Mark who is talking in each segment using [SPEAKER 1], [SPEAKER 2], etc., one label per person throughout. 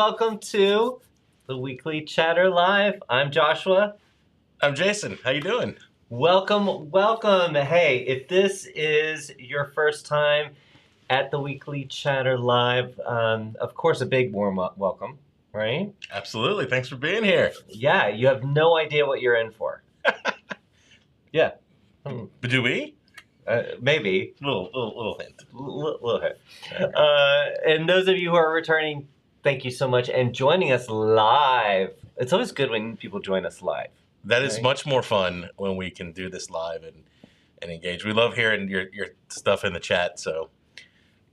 [SPEAKER 1] welcome to the Weekly Chatter Live. I'm Joshua.
[SPEAKER 2] I'm Jason. How you doing?
[SPEAKER 1] Welcome. Hey, if this is your first time at the Weekly Chatter Live, of course, a big warm welcome, right?
[SPEAKER 2] Absolutely. Thanks for being here.
[SPEAKER 1] Yeah, you have no idea what you're in for. Yeah.
[SPEAKER 2] But do we?
[SPEAKER 1] Maybe.
[SPEAKER 2] Little hint.
[SPEAKER 1] Little hint. And those of you who are returning, thank you so much. And joining us live. It's always good when people join us live.
[SPEAKER 2] That is much more fun when we can do this live and engage. We love hearing your stuff in the chat, so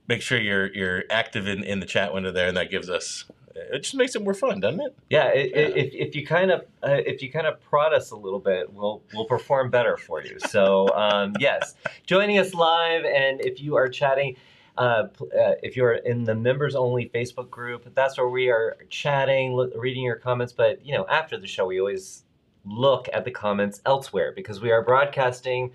[SPEAKER 2] make sure you're active in the chat window there, and that gives us. It just makes it more fun, doesn't it?
[SPEAKER 1] Yeah. If you kind of prod us a little bit, we'll perform better for you. So yes, joining us live, and if you are chatting, if you're in the members only Facebook group, that's where we are chatting, reading your comments. But after the show, we always look at the comments elsewhere because we are broadcasting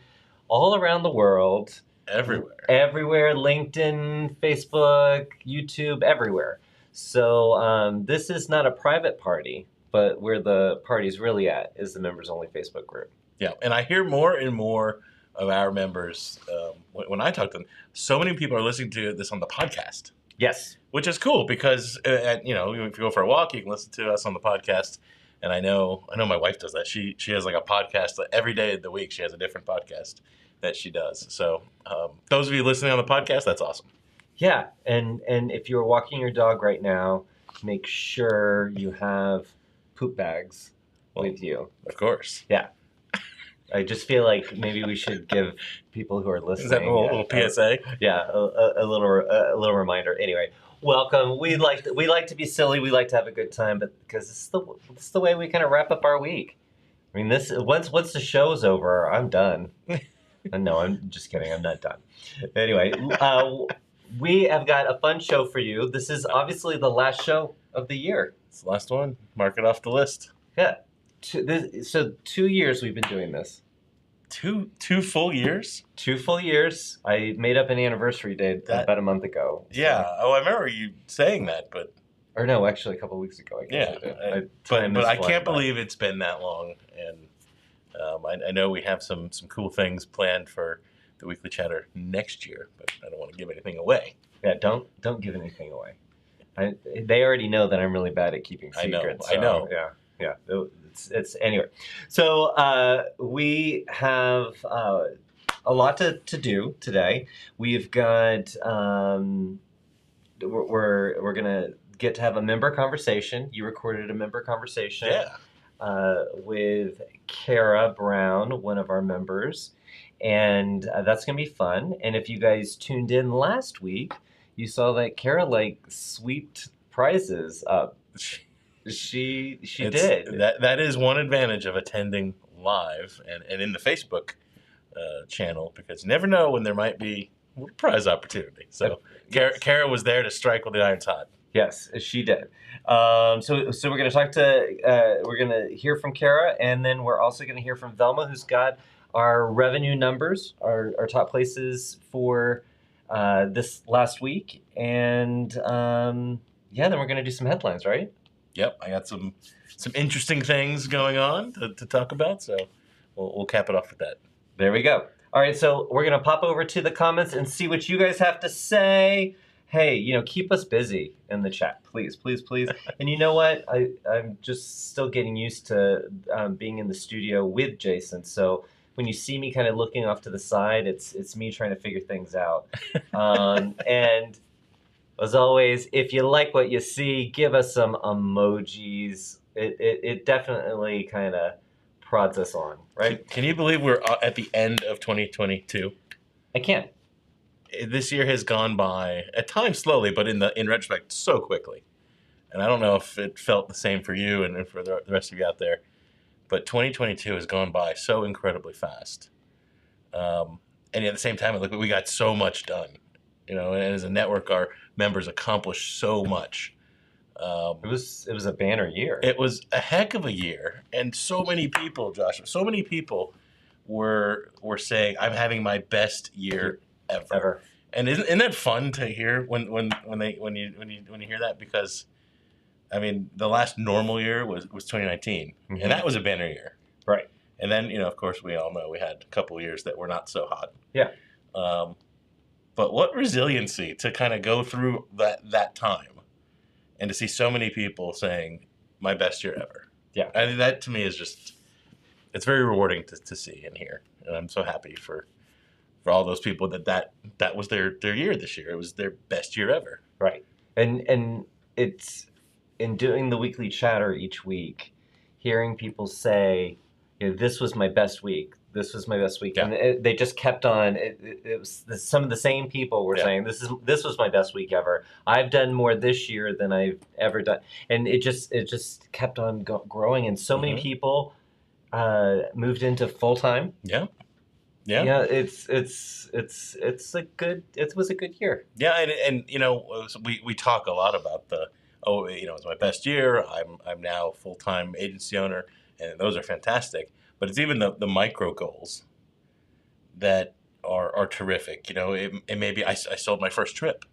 [SPEAKER 1] all around the world, everywhere, LinkedIn, Facebook, YouTube, everywhere. So this is not a private party, but where the party's really at is the members only Facebook group.
[SPEAKER 2] Yeah, and I hear more and more of our members when I talk to them. So many people are listening to this on the podcast.
[SPEAKER 1] Yes,
[SPEAKER 2] which is cool because if you go for a walk, you can listen to us on the podcast. And I know my wife does that. She has like a podcast every day of the week. She has a different podcast that she does. So those of you listening on the podcast, that's awesome.
[SPEAKER 1] Yeah, and if you're walking your dog right now, make sure you have poop bags with you.
[SPEAKER 2] Of course.
[SPEAKER 1] Yeah. I just feel like maybe we should give people who are listening.
[SPEAKER 2] Is that a little PSA?
[SPEAKER 1] A little reminder. Anyway, welcome. We like to be silly. We like to have a good time, but because this is the way we kind of wrap up our week. I mean, once the show's over, I'm done. No, I'm just kidding. I'm not done. Anyway, we have got a fun show for you. This is obviously the last show of the year.
[SPEAKER 2] It's the last one. Mark it off the list.
[SPEAKER 1] Yeah. So 2 years we've been doing this.
[SPEAKER 2] Two full years?
[SPEAKER 1] 2 full years. I made up an anniversary date about a month ago. So.
[SPEAKER 2] Yeah. Oh, I remember you saying that, but...
[SPEAKER 1] Or no, actually a couple of weeks ago. I guess I did.
[SPEAKER 2] But I can't believe it's been that long. And I know we have some cool things planned for the Weekly Chatter next year, but I don't want to give anything away.
[SPEAKER 1] Yeah, don't give anything away. They already know that I'm really bad at keeping secrets.
[SPEAKER 2] I know.
[SPEAKER 1] Yeah. It's anyway. So we have a lot to do today. We've got we're gonna get to have a member conversation. You recorded a member conversation.
[SPEAKER 2] Yeah.
[SPEAKER 1] With Kara Brown, one of our members, and that's gonna be fun. And if you guys tuned in last week, you saw that Kara sweeped prizes up. She did.
[SPEAKER 2] That is one advantage of attending live and in the Facebook channel, because you never know when there might be a prize opportunity. So Kara was there to strike while the iron's hot.
[SPEAKER 1] Yes, she did. So we're going to we're going to hear from Kara, and then we're also going to hear from Velma, who's got our revenue numbers, our top places for this last week, and then we're going to do some headlines, right?
[SPEAKER 2] Yep, I got some interesting things going on to talk about, so we'll cap it off with that.
[SPEAKER 1] There we go. All right, so we're going to pop over to the comments and see what you guys have to say. Hey, keep us busy in the chat, please, please, please. And you know what? I'm just still getting used to being in the studio with Jason, so when you see me kind of looking off to the side, it's me trying to figure things out. And... as always, if you like what you see, give us some emojis. It definitely kind of prods us on, right?
[SPEAKER 2] Can you believe we're at the end of 2022?
[SPEAKER 1] I can't.
[SPEAKER 2] This year has gone by, at times slowly, but in retrospect, so quickly. And I don't know if it felt the same for you and for the rest of you out there, but 2022 has gone by so incredibly fast. And at the same time, look, we got so much done. And as a network, our members accomplished so much.
[SPEAKER 1] It was a banner year.
[SPEAKER 2] It was a heck of a year, and so many people, Josh, were saying, "I'm having my best year ever." And isn't that fun to hear when you hear that? Because I mean, the last normal year was 2019,
[SPEAKER 1] Mhm.
[SPEAKER 2] and that was a banner year.
[SPEAKER 1] Right.
[SPEAKER 2] And then, of course, we all know we had a couple of years that were not so hot.
[SPEAKER 1] Yeah.
[SPEAKER 2] But what resiliency to kind of go through that time and to see so many people saying, my best year ever.
[SPEAKER 1] Yeah.
[SPEAKER 2] I think that to me is just, it's very rewarding to see and hear. And I'm so happy for all those people that was their year this year. It was their best year ever.
[SPEAKER 1] Right. And it's in doing the weekly chatter each week, hearing people say, this was my best week. This was my best week.
[SPEAKER 2] Yeah.
[SPEAKER 1] And they just kept on. It was some of the same people were saying, this was my best week ever. I've done more this year than I've ever done. And it just kept on growing. And so many people moved into full-time.
[SPEAKER 2] Yeah.
[SPEAKER 1] It was a good year.
[SPEAKER 2] Yeah, and we talk a lot about it's my best year. I'm now full-time agency owner, and those are fantastic. But it's even the micro goals that are terrific. It may be I sold my first trip.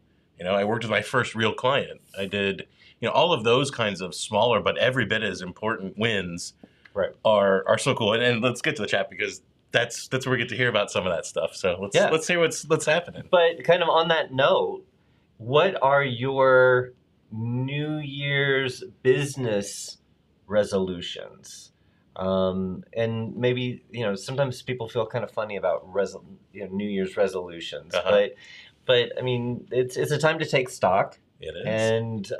[SPEAKER 2] I worked with my first real client. I did all of those kinds of smaller but every bit as important wins.
[SPEAKER 1] Right.
[SPEAKER 2] Are so cool. And let's get to the chat because that's where we get to hear about some of that stuff. So let's hear what's happening.
[SPEAKER 1] But kind of on that note, what are your New Year's business resolutions? And maybe sometimes people feel kind of funny about New Year's resolutions, but I mean it's a time to take stock.
[SPEAKER 2] It is.
[SPEAKER 1] And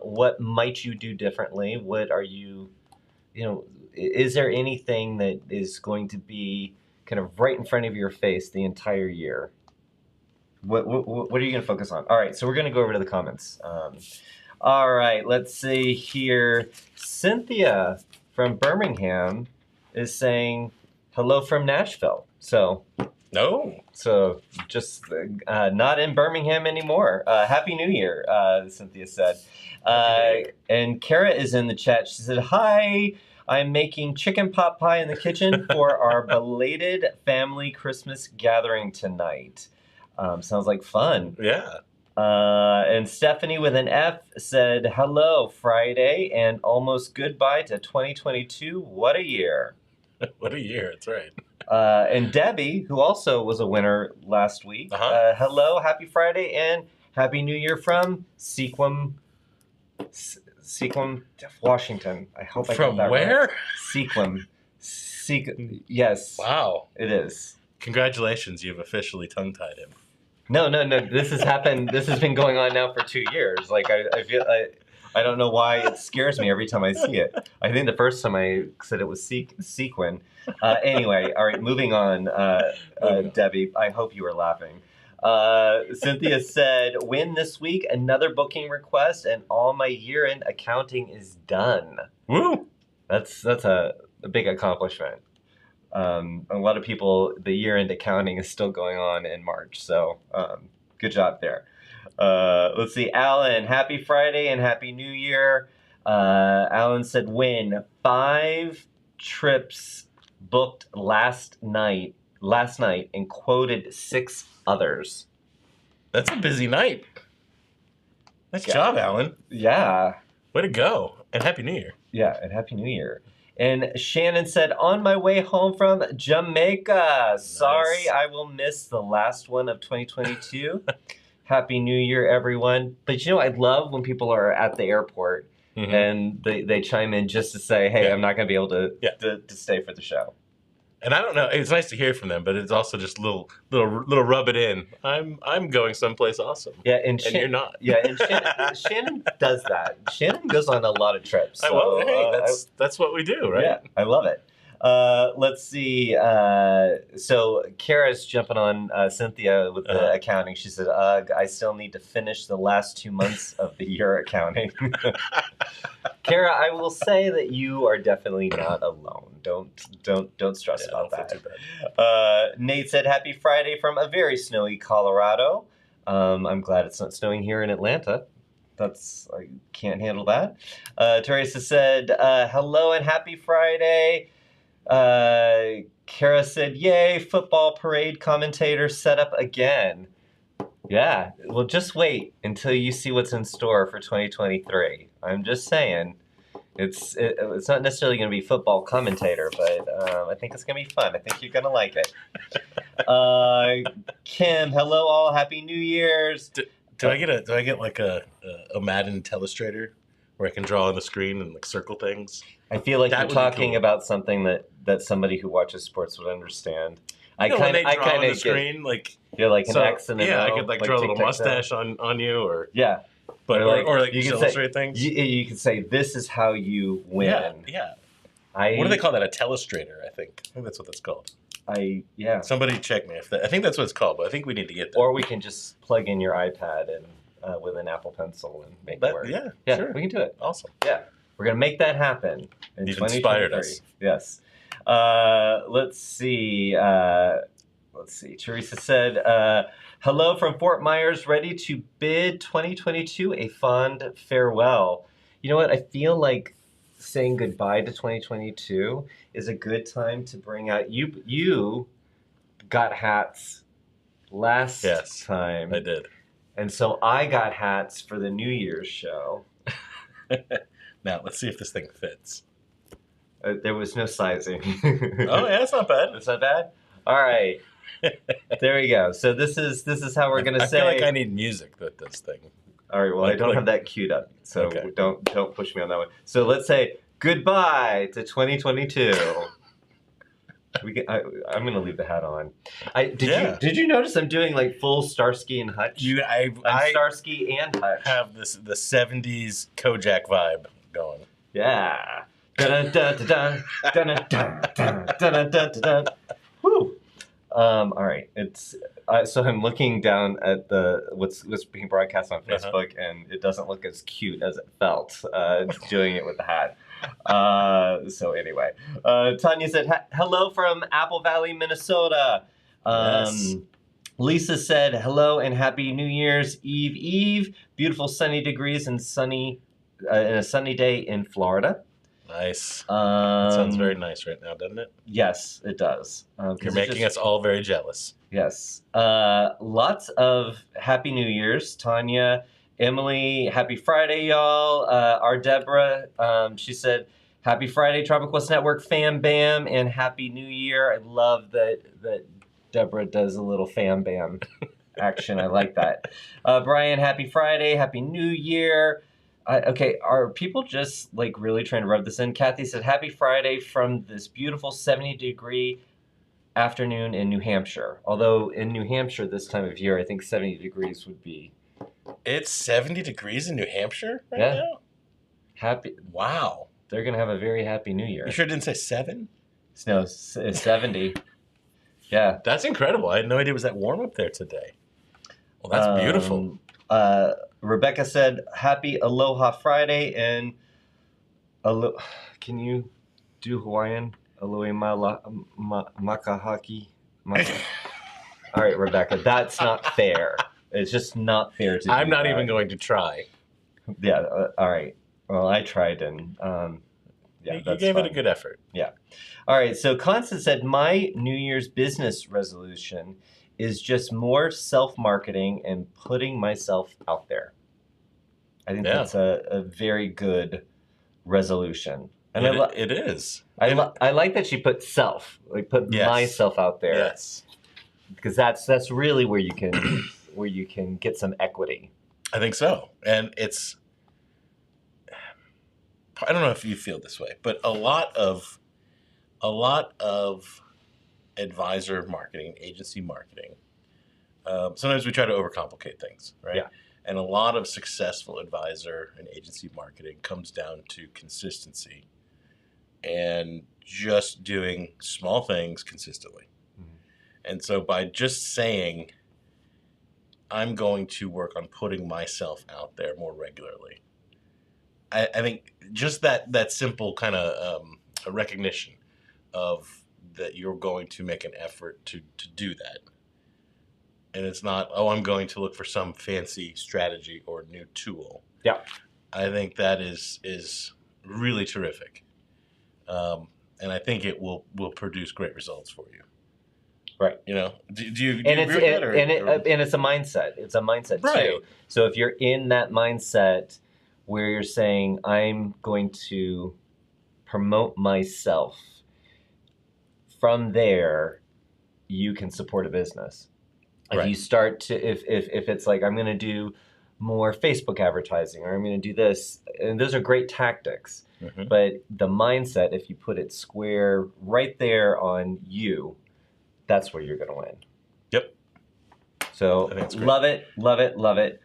[SPEAKER 1] what might you do differently? What are you is there anything that is going to be kind of right in front of your face the entire year? What are you going to focus on? All right, so we're going to go over to the comments. All right, let's see here. Cynthia from Birmingham is saying hello from Nashville. So just not in Birmingham anymore. Happy New Year, Cynthia said. And Kara is in the chat. She said, hi. I'm making chicken pot pie in the kitchen for our belated family Christmas gathering tonight. Sounds like fun.
[SPEAKER 2] Yeah.
[SPEAKER 1] And Stephanie with an F said, hello, Friday, and almost goodbye to 2022. What a year.
[SPEAKER 2] What a year. That's right.
[SPEAKER 1] And Debbie, who also was a winner last week, hello, happy Friday, and happy New Year from Sequim, Washington. I hope I got that right. From
[SPEAKER 2] where?
[SPEAKER 1] Sequim. Yes.
[SPEAKER 2] Wow.
[SPEAKER 1] It is.
[SPEAKER 2] Congratulations, you've officially tongue-tied him.
[SPEAKER 1] No. This has happened. This has been going on now for 2 years. Like I feel I don't know why it scares me every time I see it. I think the first time I said it was sequin. Anyway, all right, moving on. Debbie, I hope you were laughing. Cynthia said, win this week, another booking request, and all my year-end accounting is done.
[SPEAKER 2] Woo!
[SPEAKER 1] That's a big accomplishment. A lot of people, the year-end accounting is still going on in March, so good job there. Let's see, Alan, happy Friday and happy New Year. Alan said, win 5 trips booked last night and quoted 6 others.
[SPEAKER 2] That's a busy night. Nice job, Alan.
[SPEAKER 1] Yeah.
[SPEAKER 2] Way to go. And Happy New Year.
[SPEAKER 1] Yeah, and Happy New Year. And Shannon said, on my way home from Jamaica. Nice. Sorry, I will miss the last one of 2022. Happy New Year, everyone. But I love when people are at the airport and they chime in just to say, hey, I'm not going to be able to stay for the show.
[SPEAKER 2] And I don't know, it's nice to hear from them, but it's also just little rub it in. I'm going someplace awesome.
[SPEAKER 1] Yeah,
[SPEAKER 2] and you're not.
[SPEAKER 1] Yeah, and Shannon does that. Shannon goes on a lot of trips.
[SPEAKER 2] So, that's what we do, right?
[SPEAKER 1] Yeah, I love it. Let's see. So Kara's jumping on Cynthia with the accounting. She said, I still need to finish the last 2 months of the year accounting. Kara, I will say that you are definitely not alone. Don't stress about that.
[SPEAKER 2] Too bad.
[SPEAKER 1] Nate said, happy Friday from a very snowy Colorado. I'm glad it's not snowing here in Atlanta. I can't handle that. Teresa said, hello and happy Friday. Kara said, yay, football parade commentator set up again. Yeah. Well, just wait until you see what's in store for 2023. I'm just saying. It's not necessarily going to be football commentator, but I think it's going to be fun. I think you're going to like it. Kim, hello all. Happy New Year's.
[SPEAKER 2] Do I get like a Madden Telestrator where I can draw on the screen and like circle things?
[SPEAKER 1] I feel like
[SPEAKER 2] That
[SPEAKER 1] you're
[SPEAKER 2] would be
[SPEAKER 1] talking
[SPEAKER 2] cool.
[SPEAKER 1] about something that somebody who watches sports would understand.
[SPEAKER 2] You know, when they
[SPEAKER 1] I
[SPEAKER 2] draw
[SPEAKER 1] kind
[SPEAKER 2] on the
[SPEAKER 1] of get
[SPEAKER 2] screen, like
[SPEAKER 1] you're like an
[SPEAKER 2] so,
[SPEAKER 1] X and an
[SPEAKER 2] yeah, I
[SPEAKER 1] O,
[SPEAKER 2] could like draw a little
[SPEAKER 1] tic-tac-toe.
[SPEAKER 2] mustache on you, or
[SPEAKER 1] Yeah,
[SPEAKER 2] but or like
[SPEAKER 1] you
[SPEAKER 2] just
[SPEAKER 1] can say
[SPEAKER 2] illustrate things.
[SPEAKER 1] you can say this is how you
[SPEAKER 2] Yeah,
[SPEAKER 1] win.
[SPEAKER 2] yeah.
[SPEAKER 1] I
[SPEAKER 2] What do they call that? A telestrator, I think. I think that's what that's called.
[SPEAKER 1] yeah.
[SPEAKER 2] Somebody check me if that. I think that's what it's called, but I think we need to get that.
[SPEAKER 1] Or we can just plug in your iPad and with an Apple Pencil and make it work.
[SPEAKER 2] Yeah, sure.
[SPEAKER 1] We can do it.
[SPEAKER 2] Awesome.
[SPEAKER 1] Yeah, we're gonna make that happen in
[SPEAKER 2] You've
[SPEAKER 1] 2023.
[SPEAKER 2] inspired us.
[SPEAKER 1] Yes. Let's see. Teresa said, "Hello from Fort Myers, ready to bid 2022 a fond farewell." You know what? I feel like saying goodbye to 2022 is a good time to bring out you got hats last time.
[SPEAKER 2] I did.
[SPEAKER 1] And so I got hats for the New Year's show.
[SPEAKER 2] Now let's see if this thing fits.
[SPEAKER 1] There was no sizing.
[SPEAKER 2] Oh yeah, that's not bad.
[SPEAKER 1] It's not bad. All right, there we go. So this is how we're gonna say.
[SPEAKER 2] I feel like I need music with this thing.
[SPEAKER 1] All right. Well, I don't have that queued up, so
[SPEAKER 2] Okay.
[SPEAKER 1] don't push me on that one. So let's say goodbye to 2022. I'm gonna leave the hat on. Did you notice I'm doing like full Starsky and Hutch? I'm Starsky and Hutch.
[SPEAKER 2] Have the '70s Kojak vibe going.
[SPEAKER 1] Yeah. Dun-dun-dun-dun-dun, dun-dun-dun-dun-dun-dun-dun. Whew. All right. It's so I'm looking down at what's being broadcast on Facebook, and it doesn't look as cute as it felt doing it with the hat. So anyway, Tanya said hello from Apple Valley, Minnesota.
[SPEAKER 2] Yes.
[SPEAKER 1] Lisa said hello and happy New Year's Eve. Beautiful sunny degrees and a sunny day in Florida.
[SPEAKER 2] Nice. That sounds very nice right now, doesn't it?
[SPEAKER 1] Yes, it does.
[SPEAKER 2] You're making us all very jealous.
[SPEAKER 1] Yes. Lots of Happy New Year's, Tanya, Emily. Happy Friday, y'all. Our Deborah, she said, "Happy Friday, Tropic West Network, fam bam, and Happy New Year." I love that Deborah does a little fam bam action. I like that. Brian, Happy Friday, Happy New Year. Okay, are people just like really trying to rub this in? Kathy said, "Happy Friday from this beautiful 70-degree afternoon in New Hampshire." Although in New Hampshire this time of year, I think 70 degrees would be.
[SPEAKER 2] It's 70 degrees in New Hampshire right now?
[SPEAKER 1] Happy.
[SPEAKER 2] Wow.
[SPEAKER 1] They're going to have a very happy New Year.
[SPEAKER 2] You sure it didn't say 7?
[SPEAKER 1] No, it's 70. Yeah.
[SPEAKER 2] That's incredible. I had no idea it was that warm up there today. Well, that's beautiful.
[SPEAKER 1] Rebecca said, "Happy Aloha Friday," and can you do Hawaiian? Aloha makahaki. All right, Rebecca, that's not fair. It's just not fair to.
[SPEAKER 2] I'm not even going to try.
[SPEAKER 1] Yeah. All right. Well, I tried, and yeah,
[SPEAKER 2] you
[SPEAKER 1] that's
[SPEAKER 2] gave
[SPEAKER 1] fine.
[SPEAKER 2] it a good effort.
[SPEAKER 1] Yeah. All right. So Constance said, "My New Year's business resolution is just more self-marketing and putting myself out there." I think that's a very good resolution. And
[SPEAKER 2] it is.
[SPEAKER 1] I like that she put self, like put myself out there.
[SPEAKER 2] Yes.
[SPEAKER 1] Because that's really where you can get some equity.
[SPEAKER 2] I think so. And I don't know if you feel this way, but a lot of advisor marketing, agency marketing, sometimes we try to overcomplicate things, right?
[SPEAKER 1] Yeah.
[SPEAKER 2] And a lot of successful advisor and agency marketing comes down to consistency and just doing small things consistently. Mm-hmm. And so by just saying, I'm going to work on putting myself out there more regularly, I think just that simple kind of a recognition of that you're going to make an effort to do that. And it's not, I'm going to look for some fancy strategy or new tool.
[SPEAKER 1] Yeah.
[SPEAKER 2] I think that is really terrific. And I think it will produce great results for you.
[SPEAKER 1] Right.
[SPEAKER 2] You know, do you
[SPEAKER 1] And
[SPEAKER 2] agree with that?
[SPEAKER 1] and it's a mindset. It's a mindset
[SPEAKER 2] Right.
[SPEAKER 1] too. So if you're in that mindset where you're saying, I'm going to promote myself, from there, you can support a business. If
[SPEAKER 2] Right.
[SPEAKER 1] you start to, if it's like, I'm going to do more Facebook advertising, or I'm going to do this, and those are great tactics.
[SPEAKER 2] Mhm.
[SPEAKER 1] But the mindset, if you put it square right there on you, that's where you're going to win.
[SPEAKER 2] Yep.
[SPEAKER 1] So
[SPEAKER 2] I think it's great.
[SPEAKER 1] love it, love it, love it.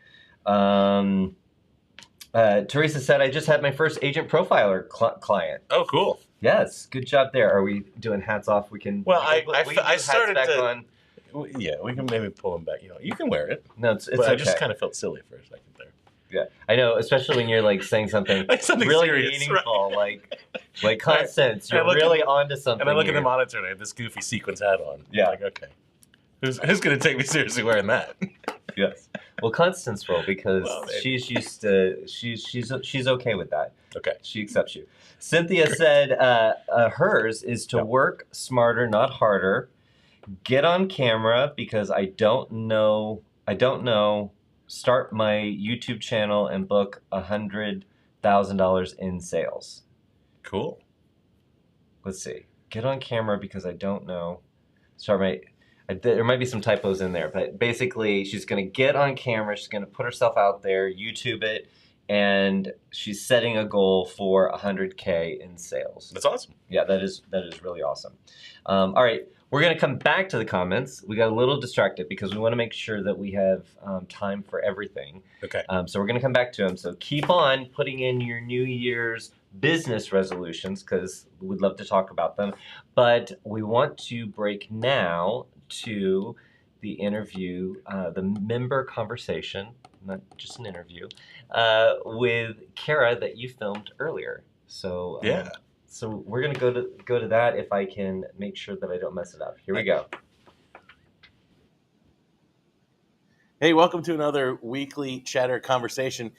[SPEAKER 1] Teresa said, I just had my first agent profiler client.
[SPEAKER 2] Oh, cool.
[SPEAKER 1] Yes, good job there. Are we doing hats off? We can.
[SPEAKER 2] Well,
[SPEAKER 1] we can do
[SPEAKER 2] I
[SPEAKER 1] hats
[SPEAKER 2] started
[SPEAKER 1] back
[SPEAKER 2] to.
[SPEAKER 1] on.
[SPEAKER 2] Yeah, we can maybe pull them back. You know, you can wear it.
[SPEAKER 1] No, it's
[SPEAKER 2] but
[SPEAKER 1] okay.
[SPEAKER 2] I just kind of felt silly for a second there.
[SPEAKER 1] Yeah, I know, especially when you're like saying something,
[SPEAKER 2] Like something
[SPEAKER 1] really
[SPEAKER 2] serious,
[SPEAKER 1] meaningful,
[SPEAKER 2] right?
[SPEAKER 1] like Constance, you're really onto something.
[SPEAKER 2] And I look
[SPEAKER 1] here.
[SPEAKER 2] at the monitor and I have this goofy sequins hat on.
[SPEAKER 1] Yeah.
[SPEAKER 2] I'm like, okay, who's going to take me seriously wearing that?
[SPEAKER 1] Yes. Well, Constance will, because
[SPEAKER 2] maybe.
[SPEAKER 1] she's used to. She's okay with that.
[SPEAKER 2] Okay.
[SPEAKER 1] She accepts you. Cynthia said hers is to work smarter, not harder. Get on camera because I don't know. Start my YouTube channel and book $100,000 in sales.
[SPEAKER 2] Cool.
[SPEAKER 1] Let's see. Get on camera because I don't know. Start my. There might be some typos in there, but basically, she's going to get on camera. She's going to put herself out there, YouTube it, and she's setting a goal for 100K in sales.
[SPEAKER 2] That's awesome.
[SPEAKER 1] Yeah, that is really awesome. All right, we're going to come back to the comments. We got a little distracted because we want to make sure that we have time for everything.
[SPEAKER 2] Okay.
[SPEAKER 1] So we're going to come back to them. So keep on putting in your New Year's business resolutions because we'd love to talk about them. But we want to break now to the interview, the member conversation, not just an interview, with Kara that you filmed earlier. So
[SPEAKER 2] yeah.
[SPEAKER 1] So we're gonna go to that if I can make sure that I don't mess it up. Here we go.
[SPEAKER 2] Hey, welcome to another weekly Chatter conversation.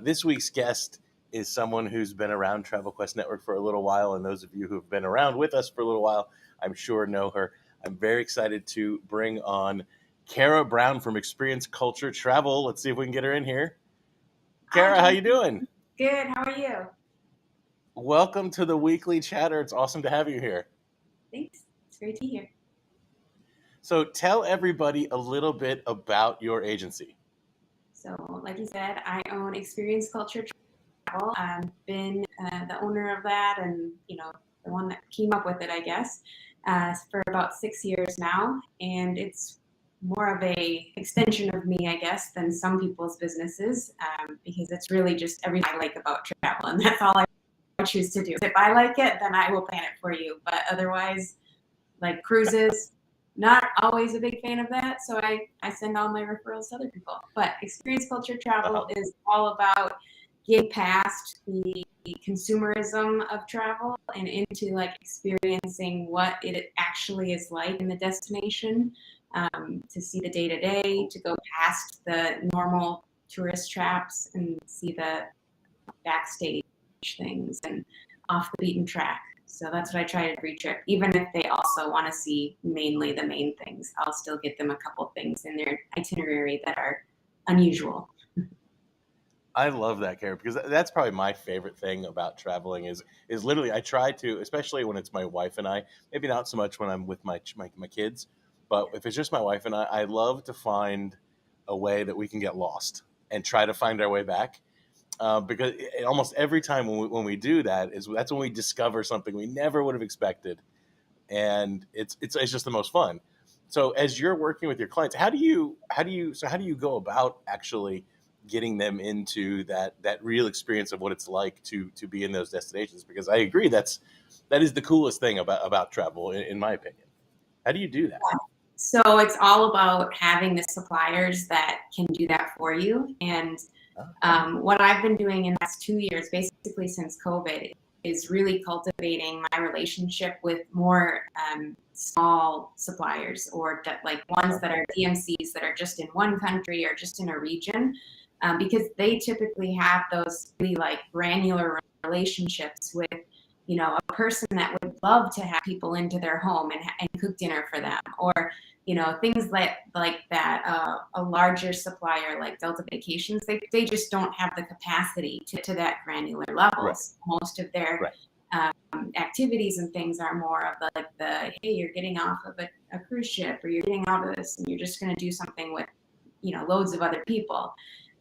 [SPEAKER 2] This week's guest is someone who's been around Travel Quest Network for a little while, and those of you who've been around with us for a little while, I'm sure know her. I'm very excited to bring on Kara Brown from Experience Culture Travel. Let's see if we can get her in here. Kara, how you doing?
[SPEAKER 3] Good. How are you?
[SPEAKER 2] Welcome to the weekly Chatter. It's awesome to have you here.
[SPEAKER 3] Thanks. It's great to be here.
[SPEAKER 2] So tell everybody a little bit about your agency.
[SPEAKER 3] So, like you said, I own Experience Culture Travel. I've been the owner of that, and the one that came up with it, I guess, for about 6 years now. And it's more of a extension of me, I guess, than some people's businesses, because it's really just everything I like about travel, and that's all I choose to do. If I like it, then I will plan it for you. But otherwise, like cruises, not always a big fan of that. So I send all my referrals to other people. But Experience Culture Travel is all about getting past the consumerism of travel and into like experiencing what it actually is like in the destination, to see the day-to-day, to go past the normal tourist traps and see the backstage things and off the beaten track. So that's what I try to every trip. Even if they also want to see mainly the main things, I'll still get them a couple things in their itinerary that are unusual.
[SPEAKER 2] I love that, Kara, because that's probably my favorite thing about traveling is literally I try to, especially when it's my wife and I, maybe not so much when I'm with my kids, but if it's just my wife and I love to find a way that we can get lost and try to find our way back. Because almost every time when we do that that's when we discover something we never would have expected, and it's just the most fun. So as you're working with your clients, how do you go about actually getting them into that real experience of what it's like to be in those destinations? Because I agree that is the coolest thing about travel, in my opinion. How do you do that?
[SPEAKER 3] So it's all about having the suppliers that can do that for you. And what I've been doing in the last 2 years, basically since COVID, is really cultivating my relationship with more small suppliers, or like ones that are DMCs that are just in one country or just in a region, because they typically have those really like granular relationships with a person that would love to have people into their home and cook dinner for them, or things like that. A larger supplier like Delta Vacations, they just don't have the capacity to that granular levels.
[SPEAKER 2] Right.
[SPEAKER 3] Most of their
[SPEAKER 2] Right.
[SPEAKER 3] activities and things are more of the hey, you're getting off of a cruise ship, or you're getting out of this and you're just going to do something with loads of other people.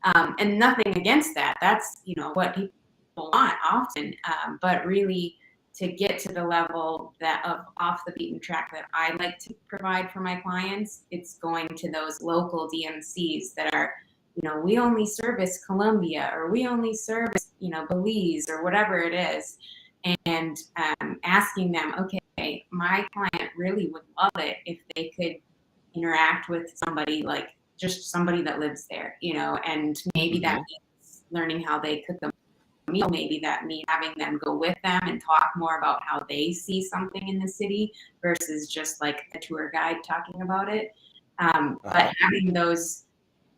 [SPEAKER 3] And nothing against that. That's what people want often, but really to get to the level that of off the beaten track that I like to provide for my clients, it's going to those local DMCs that are, we only service Colombia, or we only service, Belize, or whatever it is, and asking them, okay, my client really would love it if they could interact with somebody, like just somebody that lives there, and maybe that means learning how they cook a meal. Maybe that means having them go with them and talk more about how they see something in the city versus just like a tour guide talking about it. But having those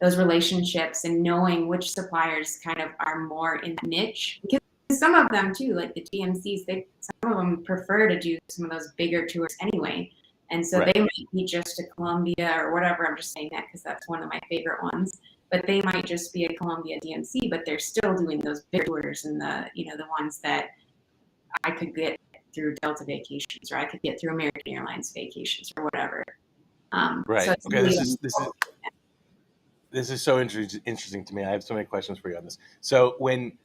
[SPEAKER 3] relationships and knowing which suppliers kind of are more in the niche, because some of them too, like the DMCs, some of them prefer to do some of those bigger tours anyway. And so they might be just a Colombia or whatever. I'm just saying that because that's one of my favorite ones. But they might just be a Colombia DMC, but they're still doing those big tours, and the ones that I could get through Delta Vacations, or I could get through American Airlines Vacations, or whatever.
[SPEAKER 2] Right.
[SPEAKER 3] So
[SPEAKER 2] Okay. This is so interesting to me. I have so many questions for you on this. So when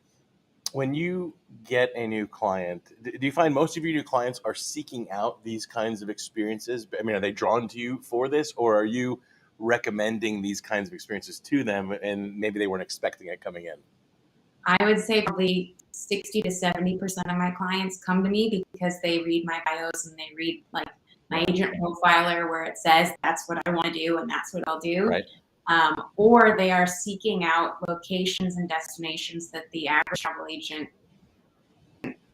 [SPEAKER 2] you get a new client, do you find most of your new clients are seeking out these kinds of experiences? I mean, are they drawn to you for this, or are you recommending these kinds of experiences to them and maybe they weren't expecting it coming in?
[SPEAKER 3] I would say probably 60 to 70% of my clients come to me because they read my bios and they read like my agent profiler where it says that's what I want to do and that's what I'll do.
[SPEAKER 2] Right.
[SPEAKER 3] Or they are seeking out locations and destinations that the average travel agent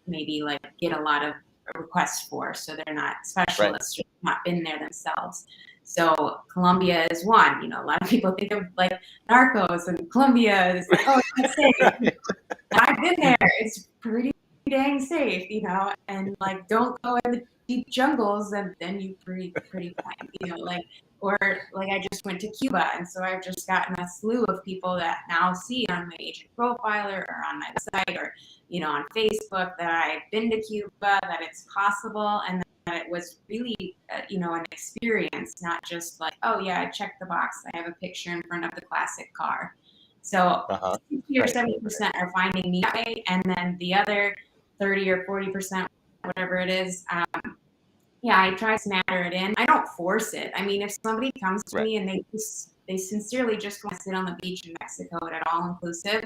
[SPEAKER 3] maybe like get a lot of requests for. So they're not specialists, not been there themselves. So Colombia is one. A lot of people think of like Narcos, and Colombia is like, oh, it's safe. I've been there. It's pretty dang safe, and like don't go in the deep jungles, and then you pretty fine, or like I just went to Cuba, and so I've just gotten a slew of people that now see on my agent profiler or on my website or on Facebook that I've been to Cuba, that it's possible, and that it was really an experience, not just like, oh yeah, I checked the box, I have a picture in front of the classic car. So 60 or 70% are finding me that way, and then the other 30 or 40%, whatever it is, I try to smatter it in. I don't force it. I mean, if somebody comes to me and they sincerely just want to sit on the beach in Mexico at all inclusive,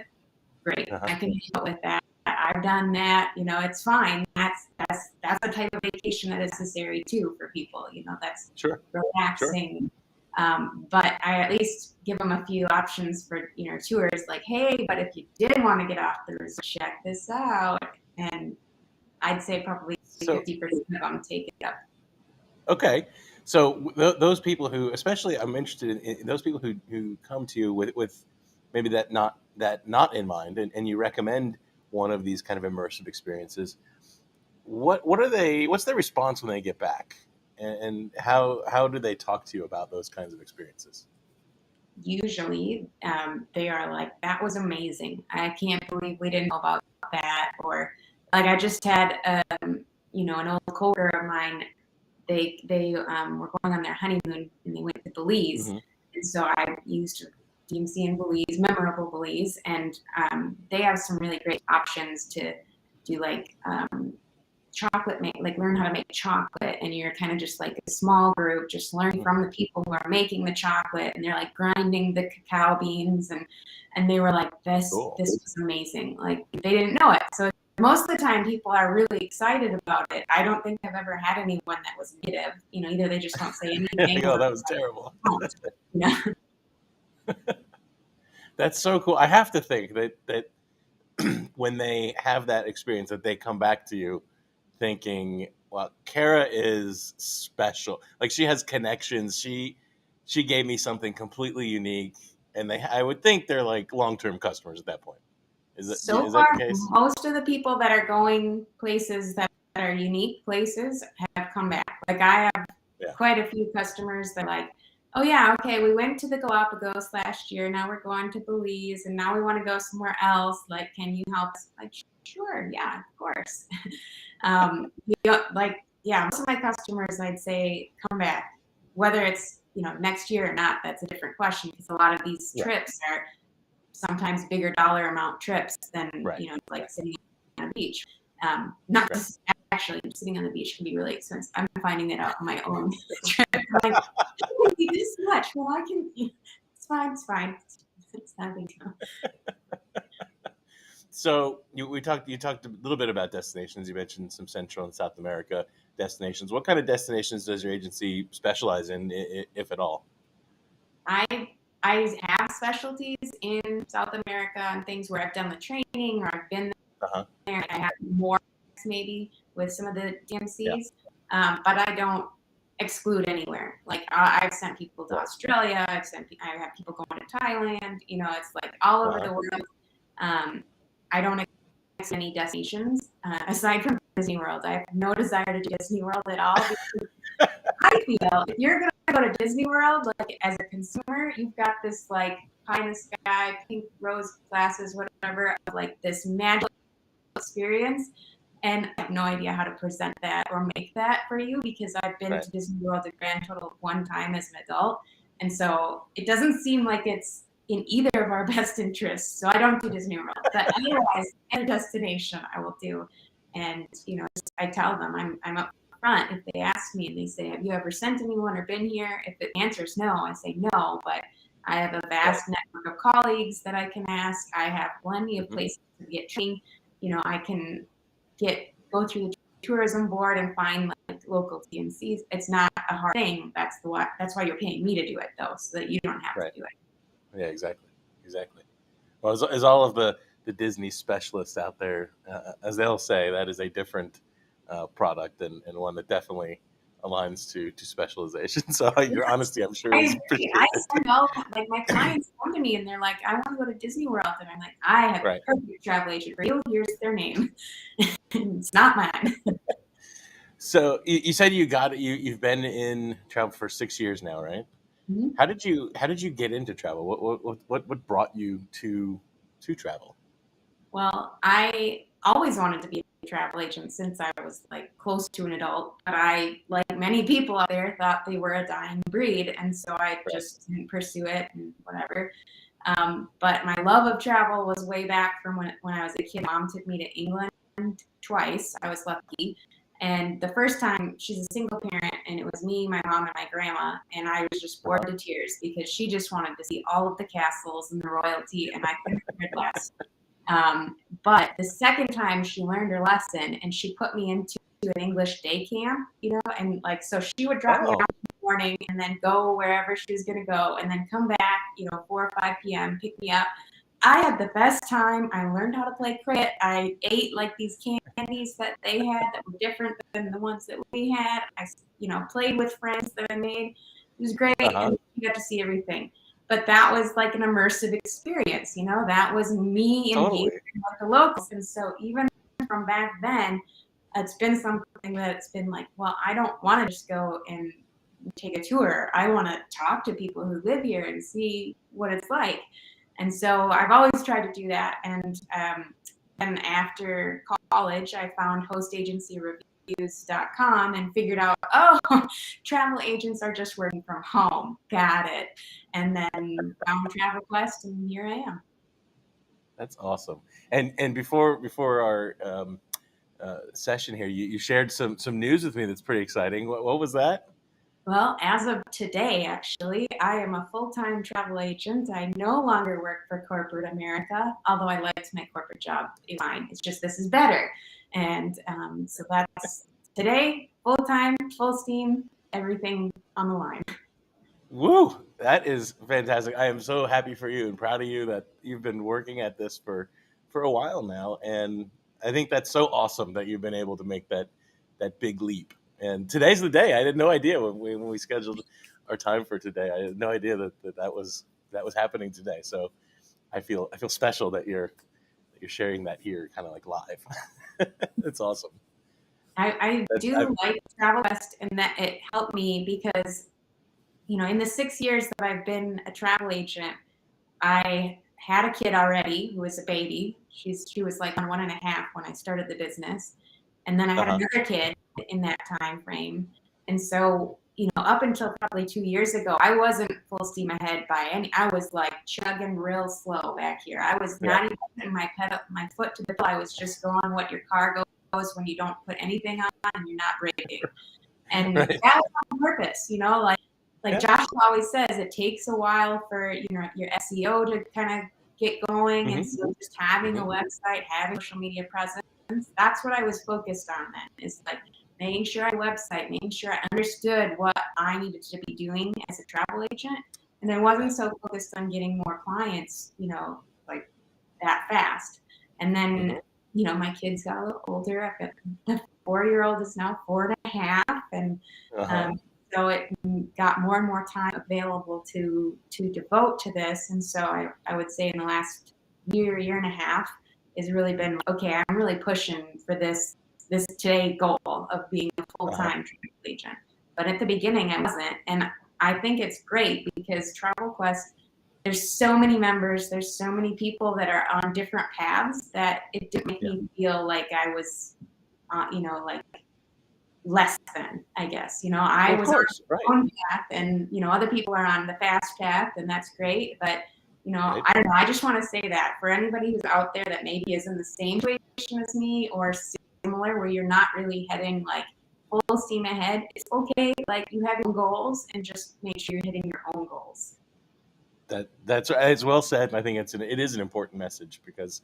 [SPEAKER 3] great. I can help with that. I've done that. It's fine. That's a type of vacation that is necessary too for people. That's relaxing. But I at least give them a few options for tours. Like, hey, but if you did want to get off the resort, check this out. And I'd say probably 50% of them take it up.
[SPEAKER 2] Okay. So those people who, especially I'm interested in those people who come to you with maybe that not in mind, and you recommend one of these kind of immersive experiences. What are they? What's their response when they get back, and how do they talk to you about those kinds of experiences?
[SPEAKER 3] Usually, they are like, "That was amazing. I can't believe we didn't know about that." Or like I just had, an old coworker of mine. They were going on their honeymoon and they went to Belize, and so I used DMC in Belize, memorable Belize, and they have some really great options to do like chocolate like learn how to make chocolate, and you're kind of just like a small group just learning from the people who are making the chocolate, and they're like grinding the cacao beans, and they were like, this was amazing. Like they didn't know it. So most of the time people are really excited about it. I don't think I've ever had anyone that was negative. Either they just don't say anything.
[SPEAKER 2] Oh, that was terrible. That's so cool. I have to think that when they have that experience, that they come back to you thinking, well, Kara is special. Like she has connections. She gave me something completely unique, and I would think they're like long-term customers at that point. Is that the case?
[SPEAKER 3] Most of the people that are going places that are unique places have come back. Like I have quite a few customers that are like, oh yeah, okay, we went to the Galapagos last year. Now we're going to Belize, and now we want to go somewhere else. Like, can you help us? Like, sure, yeah, of course. Most of my customers, I'd say, come back. Whether it's next year or not, that's a different question, because a lot of these trips are sometimes bigger dollar amount trips than like sitting on a beach. Not just actually sitting on the beach can be really expensive. I'm finding it out on my own trip. Like, I can do this much. Well, I can. It's fine. It's fine. It's not a big deal.
[SPEAKER 2] So you talked a little bit about destinations. You mentioned some Central and South America destinations. What kind of destinations does your agency specialize in, if at all?
[SPEAKER 3] I have specialties in South America and things where I've done the training or I've been there. And I have more maybe with some of the DMCs, but I don't exclude anywhere. Like I've sent people to Australia. I have people going to Thailand. It's like all over the world. I don't exclude any destinations aside from Disney World. I have no desire to do Disney World at all. I feel if you're gonna go to Disney World, like as a consumer, you've got this like pie in the sky, pink rose glasses, whatever, like this magical experience. And I have no idea how to present that or make that for you, because I've been to Disney World a grand total of one time as an adult. And so it doesn't seem like it's in either of our best interests. So I don't do Disney World. But otherwise, any destination I will do. And, I tell them I'm up front if they ask me and they say, have you ever sent anyone or been here? If the answer is no, I say no, but I have a vast network of colleagues that I can ask. I have plenty of places to get trained. I can go through the tourism board and find like local DMCs. It's not a hard thing. That's why you're paying me to do it, though, so that you don't have to do it.
[SPEAKER 2] Yeah, exactly. Well, as all of the Disney specialists out there, as they'll say, that is a different product and one that definitely aligns to specialization. So your honesty, I'm sure, is appreciated.
[SPEAKER 3] I send all like my clients come to me and they're like, I want to go to Disney World, and I'm like, I have a perfect travel agent for you. Here's their name. It's not mine.
[SPEAKER 2] So you said you've been in travel for 6 years now, right? Mm-hmm. How did you get into travel? What brought you to travel?
[SPEAKER 3] Well, I always wanted to be a travel agent since I was like close to an adult, but I, like many people out there, thought they were a dying breed, and so I just didn't pursue it and whatever. But my love of travel was way back from when I was a kid. Mom took me to England twice. I was lucky. And the first time, she's a single parent, and it was me, my mom, and my grandma, and I was just bored to tears because she just wanted to see all of the castles and the royalty, and I couldn't care less. But the second time, she learned her lesson, and she put me into an English day camp, and like, so she would drop me out in the morning and then go wherever she was going to go, and then come back, 4 or 5 p.m., pick me up. I had the best time. I learned how to play cricket. I ate like these candies that they had that were different than the ones that we had. I, played with friends that I made. It was great, and you got to see everything. But that was like an immersive experience, That was me engaging with the locals. And so even from back then, it's been something that's been like, well, I don't want to just go and take a tour. I want to talk to people who live here and see what it's like. And so I've always tried to do that. And after college, I found hostagencyreviews.com and figured out, travel agents are just working from home. Got it. And then found Travel Quest, and here I am.
[SPEAKER 2] That's awesome. And before our session here, you shared some news with me that's pretty exciting. What was that?
[SPEAKER 3] Well, as of today, actually, I am a full-time travel agent. I no longer work for corporate America, although I liked my corporate job. It's fine. It's just this is better. And so that's today, full-time, full steam, everything on the line.
[SPEAKER 2] Woo! That is fantastic. I am so happy for you and proud of you that you've been working at this for a while now. And I think that's so awesome that you've been able to make that big leap. And today's the day. I had no idea when we scheduled our time for today. I had no idea that was happening today. So I feel special that you're sharing that here, kind of like live. It's awesome.
[SPEAKER 3] I
[SPEAKER 2] That, I,
[SPEAKER 3] do like TravelQuest, and that it helped me because, in the 6 years that I've been a travel agent, I had a kid already who was a baby. She was like 1.5 when I started the business, and then I had
[SPEAKER 2] uh-huh.
[SPEAKER 3] another kid in that time frame. And so, up until probably 2 years ago, I wasn't full steam ahead by any. I was like chugging real slow back here. I was
[SPEAKER 2] Yeah.
[SPEAKER 3] not even putting my foot to the pedal. I was just going what your car goes when you don't put anything on and you're not braking. And
[SPEAKER 2] Right.
[SPEAKER 3] that was on purpose, like
[SPEAKER 2] Yeah.
[SPEAKER 3] Josh always says, it takes a while for your SEO to kind of get going, and
[SPEAKER 2] Mm-hmm.
[SPEAKER 3] so just having a
[SPEAKER 2] Mm-hmm.
[SPEAKER 3] website, having social media presence, that's what I was focused on then. Is like making sure I had a website, making sure I understood what I needed to be doing as a travel agent, and I wasn't so focused on getting more clients, like that fast. And then,
[SPEAKER 2] Mm-hmm.
[SPEAKER 3] my kids got a little older. I've got the 4-year-old is now 4.5, and
[SPEAKER 2] Uh-huh.
[SPEAKER 3] um, so it got more and more time available to devote to this. And so I would say in the last year and a half has really been okay. I'm really pushing for this today goal of being a
[SPEAKER 2] Uh-huh.
[SPEAKER 3] full-time travel agent. But at the beginning, I wasn't, and I think it's great because TravelQuest, there's so many members, there's so many people that are on different paths that it didn't make
[SPEAKER 2] Yeah.
[SPEAKER 3] me feel like I was, like less than, I guess. I
[SPEAKER 2] Of
[SPEAKER 3] was on
[SPEAKER 2] course. Right.
[SPEAKER 3] my own path, and other people are on the fast path, and that's great. But
[SPEAKER 2] Right.
[SPEAKER 3] I don't know. I just want to say that for anybody who's out there that maybe is in the same situation as me or similar, where you're not really heading like full steam ahead, it's okay. Like you have your goals, and just make sure you're hitting your own goals.
[SPEAKER 2] That's it's well said, and I think it is an important message because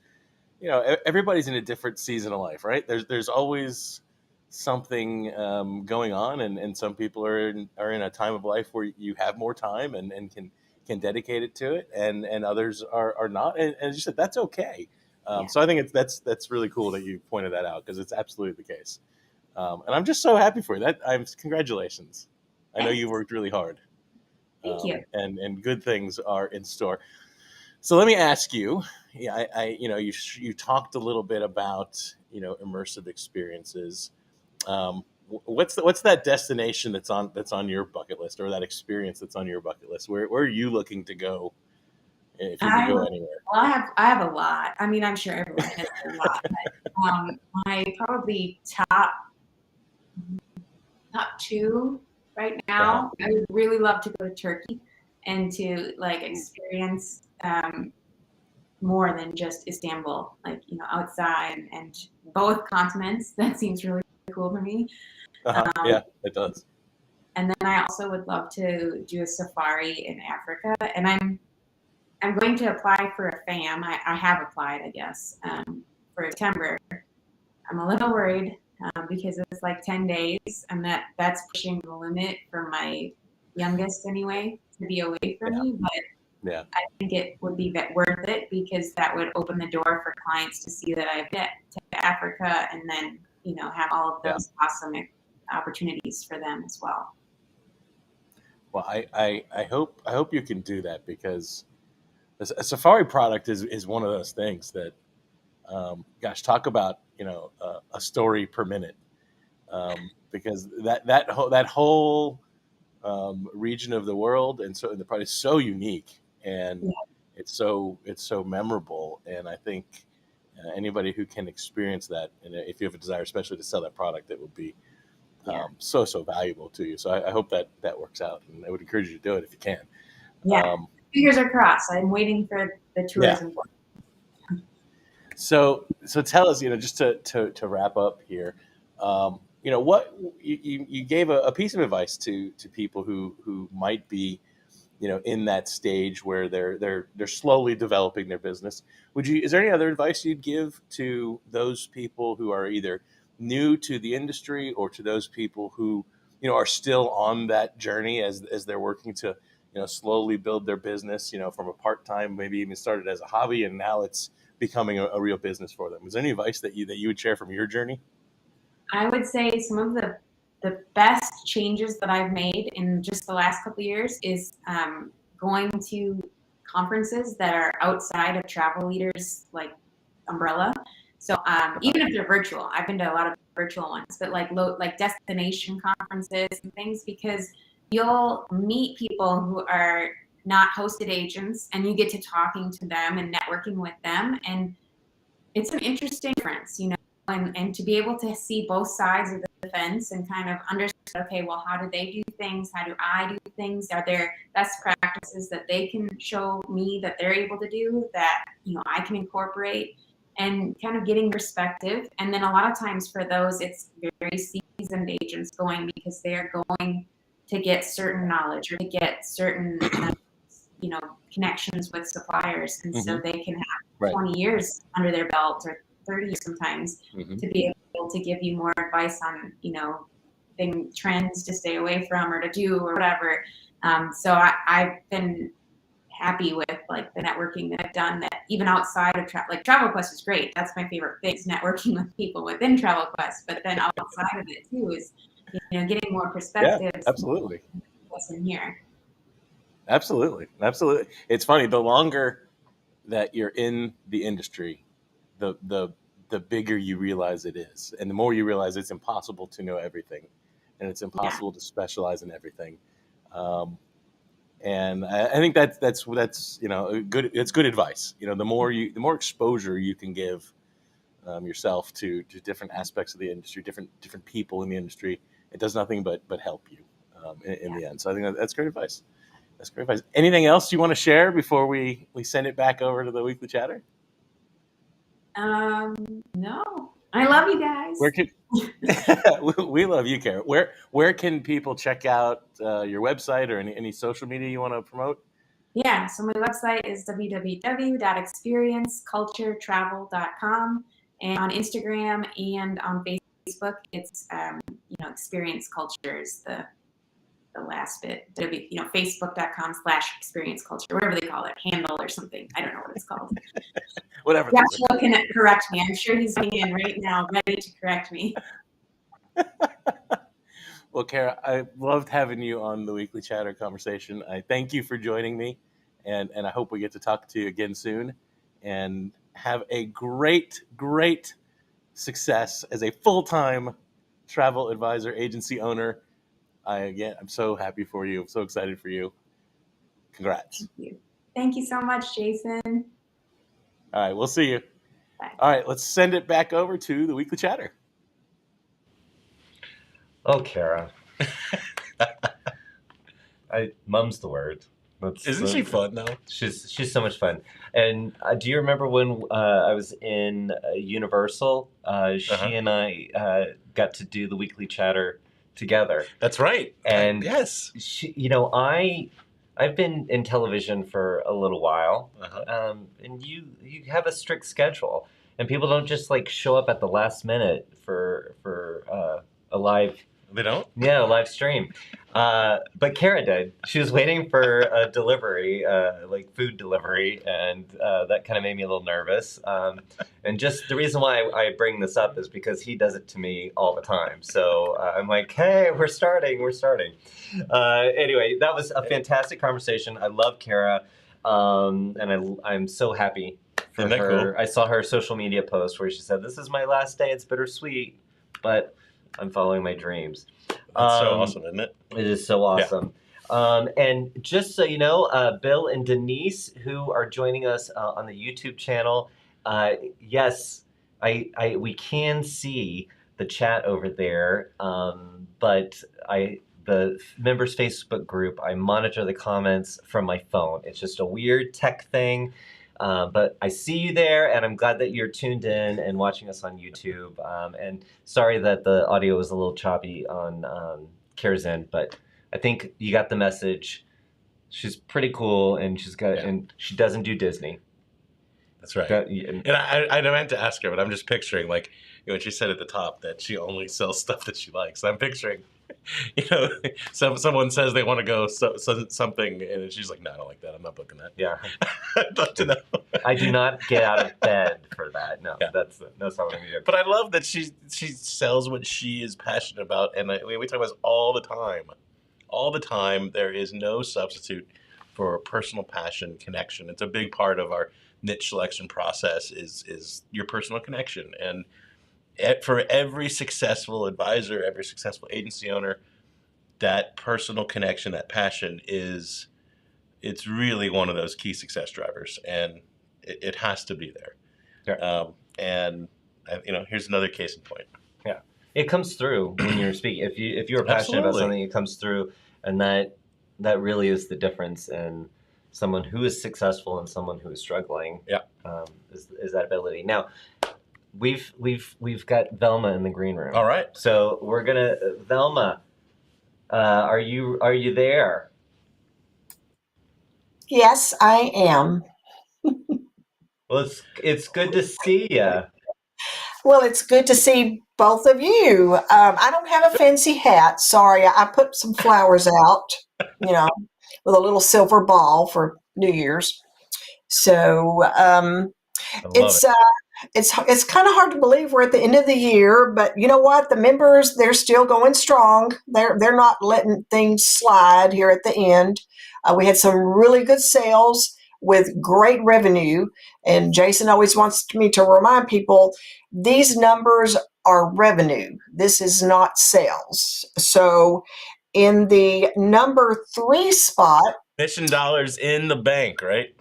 [SPEAKER 2] everybody's in a different season of life, right? There's always something going on, and some people are in a time of life where you have more time and can dedicate it to it, and others are not, and as you said, that's okay.
[SPEAKER 3] Yeah.
[SPEAKER 2] So I think that's really cool that you pointed that out because it's absolutely the case, and I'm just so happy for you. Congratulations. I know
[SPEAKER 3] Thanks.
[SPEAKER 2] you worked really hard,
[SPEAKER 3] Thank you.
[SPEAKER 2] and good things are in store. So let me ask you. Yeah, you talked a little bit about immersive experiences. What's that destination that's on your bucket list, or that experience that's on your bucket list? Where are you looking to go if you could
[SPEAKER 3] I
[SPEAKER 2] go
[SPEAKER 3] would,
[SPEAKER 2] anywhere?
[SPEAKER 3] well, I have a lot. I mean, I'm sure everyone has a lot, but my probably top two right
[SPEAKER 2] Uh-huh.
[SPEAKER 3] now. I would really love to go to Turkey and to like experience more than just Istanbul, like outside and both continents. That seems really cool to me.
[SPEAKER 2] Uh-huh.
[SPEAKER 3] Um,
[SPEAKER 2] Yeah, it does.
[SPEAKER 3] and then I also would love to do a safari in Africa, and I'm going to apply for a FAM. I have applied, I guess, for September. I'm a little worried because it's like 10 days, and that's pushing the limit for my youngest anyway to be away from
[SPEAKER 2] Yeah,
[SPEAKER 3] me. But
[SPEAKER 2] yeah,
[SPEAKER 3] I think it would be worth it because that would open the door for clients to see that I've been to Africa, and then have all of
[SPEAKER 2] yeah.
[SPEAKER 3] those awesome opportunities for them as well.
[SPEAKER 2] Well, I hope you can do that because a safari product is one of those things that, gosh, talk about a story per minute, because that whole region of the world, and so the product is so unique, and
[SPEAKER 3] Yeah.
[SPEAKER 2] it's so memorable, and I think anybody who can experience that, and if you have a desire especially to sell that product, it would be
[SPEAKER 3] Yeah.
[SPEAKER 2] so valuable to you. So I hope that works out, and I would encourage you to do it if you can.
[SPEAKER 3] Yeah.
[SPEAKER 2] um,
[SPEAKER 3] Fingers are crossed. I'm waiting for the
[SPEAKER 2] yeah.
[SPEAKER 3] tourism board.
[SPEAKER 2] So tell us, just to wrap up here, what you gave a piece of advice to people who might be, in that stage where they're slowly developing their business. Is there any other advice you'd give to those people who are either new to the industry, or to those people who, are still on that journey as they're working to, slowly build their business, from a part-time, maybe even started as a hobby, and now it's becoming a real business for them? Is there any advice that you would share from your journey?
[SPEAKER 3] I would say some of the best changes that I've made in just the last couple of years is going to conferences that are outside of travel leaders like umbrella. So even if they're virtual, I've been to a lot of virtual ones, but like destination conferences and things, because you'll meet people who are not hosted agents, and you get to talking to them and networking with them, and it's an interesting difference, and to be able to see both sides of the fence and kind of understand, okay, well, how do they do things? How do I do things? Are there best practices that they can show me that they're able to do that, I can incorporate, and kind of getting perspective. And then a lot of times for those, it's very seasoned agents going because they're going to get certain knowledge or to get certain, connections with suppliers. And so they can have 20 years under their belt or 30 years sometimes to be able to give you more advice on, trends to stay away from or to do or whatever. So I've been happy with like the networking that I've done, that even outside of Travel Quest is great. That's my favorite thing, is networking with people within Travel Quest, but then outside of it too is, getting more perspectives.
[SPEAKER 4] Yeah, absolutely.
[SPEAKER 3] What's in here.
[SPEAKER 4] Absolutely. It's funny, the longer that you're in the industry, the bigger you realize it is, and the more you realize it's impossible to know everything, and it's impossible to specialize in everything. And I think that's good. It's good advice. The more exposure you can give yourself to different aspects of the industry, different people in the industry, it does nothing but help you in the end. So I think that's great advice. That's great advice. Anything else you want to share before we send it back over to the weekly chatter?
[SPEAKER 3] No. I love you guys.
[SPEAKER 4] We love you, Kara. Where can people check out your website or any social media you want to promote?
[SPEAKER 3] Yeah, so my website is www.experienceculturetravel.com, and on Instagram and on Facebook, it's Experience Culture is the last bit. Facebook.com/Experience Culture, whatever they call it, handle or something. I don't know what it's called.
[SPEAKER 4] Whatever.
[SPEAKER 3] Joshua can correct me. I'm sure he's in right now, ready to correct me.
[SPEAKER 4] Well, Kara, I loved having you on the Weekly Chatter Conversation. I thank you for joining me, and I hope we get to talk to you again soon. And have a great success as a full-time travel advisor, agency owner. I'm so happy for you. I'm so excited for you. Congrats.
[SPEAKER 3] Thank you so much, Jason.
[SPEAKER 4] All right, we'll see you.
[SPEAKER 3] Bye.
[SPEAKER 4] All right, let's send it back over to the Weekly Chatter.
[SPEAKER 1] Oh, Kara. Mum's the word.
[SPEAKER 2] Isn't she fun though?
[SPEAKER 1] She's so much fun. And do you remember when I was in Universal? She and I got to do the Weekly Chatter together.
[SPEAKER 2] That's right.
[SPEAKER 1] And
[SPEAKER 2] yes,
[SPEAKER 1] I've been in television for a little while, and you have a strict schedule, and people don't just like show up at the last minute for a live.
[SPEAKER 2] They don't?
[SPEAKER 1] Yeah, a live stream. But Kara did. She was waiting for a delivery, like food delivery, and that kind of made me a little nervous. And just the reason why I bring this up is because he does it to me all the time. So I'm like, hey, we're starting. Anyway, that was a fantastic conversation. I love Kara, and I'm so happy for
[SPEAKER 2] Isn't that
[SPEAKER 1] her.
[SPEAKER 2] cool?
[SPEAKER 1] I saw her social media post where she said, "This is my last day. It's bittersweet, but I'm following my dreams."
[SPEAKER 2] That's so awesome, isn't it?
[SPEAKER 1] It is so awesome. Yeah. And just so you know, Bill and Denise, who are joining us on the YouTube channel, yes, we can see the chat over there, but the members Facebook group, I monitor the comments from my phone. It's just a weird tech thing. But I see you there, and I'm glad that you're tuned in and watching us on YouTube. And sorry that the audio was a little choppy on Kara's end, but I think you got the message. She's pretty cool, and and she doesn't do Disney.
[SPEAKER 2] That's right. And I meant to ask her, but I'm just picturing, like, when she said at the top that she only sells stuff that she likes. I'm picturing, someone says they want to go something, and she's like, no, I don't like that. I'm not booking that.
[SPEAKER 1] Yeah.
[SPEAKER 2] I'd love to know.
[SPEAKER 1] I do not get out of bed for that. No, that's not what I'm doing.
[SPEAKER 2] But I love that she sells what she is passionate about, and we talk about this all the time. All the time, there is no substitute for personal passion, connection. It's a big part of our niche selection process is your personal connection. And for every successful advisor, every successful agency owner, that personal connection, that passion it's really one of those key success drivers, and it has to be there.
[SPEAKER 1] Sure.
[SPEAKER 2] Here's another case in point.
[SPEAKER 1] Yeah, it comes through when you're speaking. If you're passionate about
[SPEAKER 2] Absolutely.
[SPEAKER 1] something, it comes through, and that really is the difference in someone who is successful and someone who is struggling.
[SPEAKER 2] Yeah.
[SPEAKER 1] Is that ability. Now, we've got Velma in the green room.
[SPEAKER 2] All right.
[SPEAKER 1] So we're gonna Velma. Are you there?
[SPEAKER 5] Yes, I am.
[SPEAKER 1] Well, it's good to see you.
[SPEAKER 5] Well, it's good to see both of you. I don't have a fancy hat. Sorry, I put some flowers out, with a little silver ball for New Year's. So
[SPEAKER 2] I love
[SPEAKER 5] it's
[SPEAKER 2] it.
[SPEAKER 5] it's kind of hard to believe we're at the end of the year, but you know what? The members, they're still going strong. They're not letting things slide here at the end. We had some really good sales with great revenue, and Jason always wants me to remind people these numbers are revenue. This is not sales. So in the number 3 spot,
[SPEAKER 2] Mission dollars in the bank, right?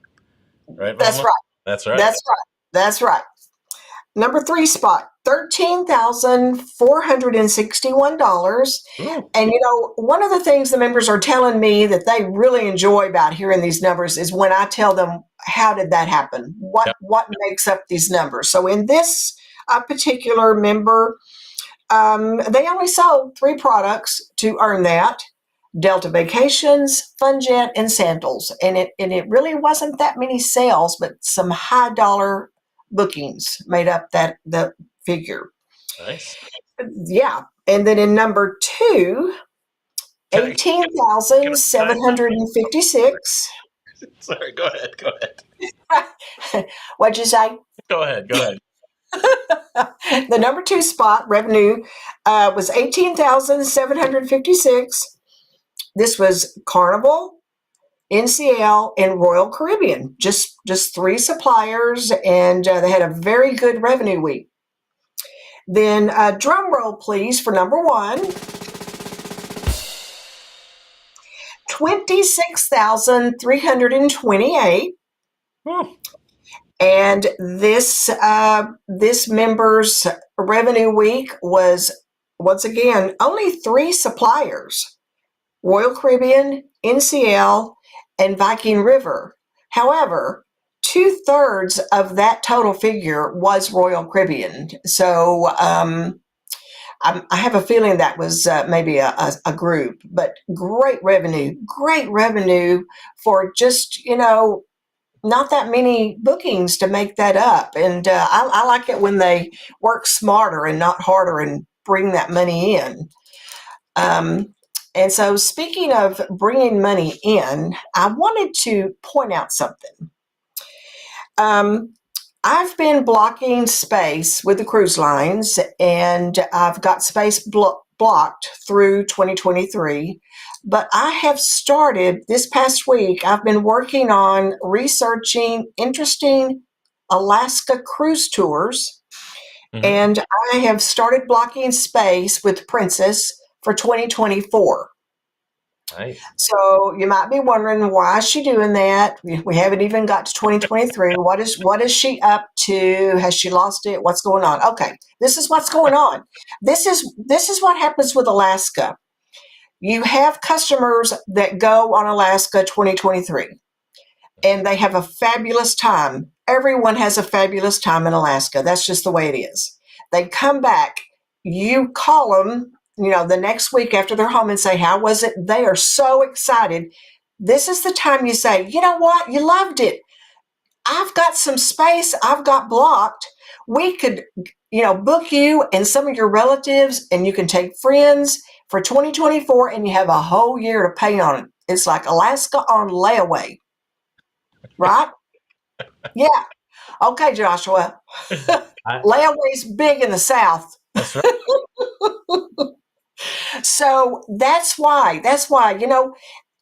[SPEAKER 2] Right,
[SPEAKER 5] that's
[SPEAKER 2] Velma?
[SPEAKER 5] right.
[SPEAKER 2] That's right.
[SPEAKER 5] That's right. That's right. Number 3 spot, $13,461.
[SPEAKER 2] Ooh.
[SPEAKER 5] And one of the things the members are telling me that they really enjoy about hearing these numbers is when I tell them, how did that happen?
[SPEAKER 2] Yep.
[SPEAKER 5] What makes up these numbers? So in this particular member, they only sold 3 products to earn that: Delta Vacations, FunJet, and Sandals. And it really wasn't that many sales, but some high dollar bookings made up the figure.
[SPEAKER 2] Nice.
[SPEAKER 5] Yeah. And then in number 2,
[SPEAKER 2] Can I-
[SPEAKER 5] 18,756.
[SPEAKER 2] Sorry, go ahead.
[SPEAKER 5] What'd you say?
[SPEAKER 2] Go ahead.
[SPEAKER 5] The number 2 spot revenue was 18,756. This was Carnival, NCL, and Royal Caribbean. Just 3 suppliers, and they had a very good revenue week. Then drum roll, please, for number 1. 26,328. And this member's revenue week was, once again, only 3 suppliers: Royal Caribbean, NCL, and Viking River. However, 2/3 of that total figure was Royal Caribbean. So I have a feeling that was maybe a group, but great revenue for just, not that many bookings to make that up. And I like it when they work smarter and not harder and bring that money in. And so speaking of bringing money in, I wanted to point out something. I've been blocking space with the cruise lines, and I've got space blocked through 2023. But I have started this past week, I've been working on researching interesting Alaska cruise tours.
[SPEAKER 2] Mhm.
[SPEAKER 5] And I have started blocking space with Princess for 2024.
[SPEAKER 1] Nice.
[SPEAKER 5] So you might be wondering, why is she doing that? We haven't even got to 2023. What is she up to? Has she lost it? What's going on? Okay, this is what's going on. This is what happens with Alaska. You have customers that go on Alaska 2023, and they have a fabulous time. Everyone has a fabulous time in Alaska. That's just the way it is. They come back. You call them, the next week after they're home and say, how was it? They are so excited. This is the time you say, you know what? You loved it. I've got some space. I've got blocked. We could, book you and some of your relatives, and you can take friends for 2024, and you have a whole year to pay on it. It's like Alaska on layaway. Right? Yeah. Okay, Joshua. Layaway's big in the South.
[SPEAKER 2] That's right.
[SPEAKER 5] So that's why,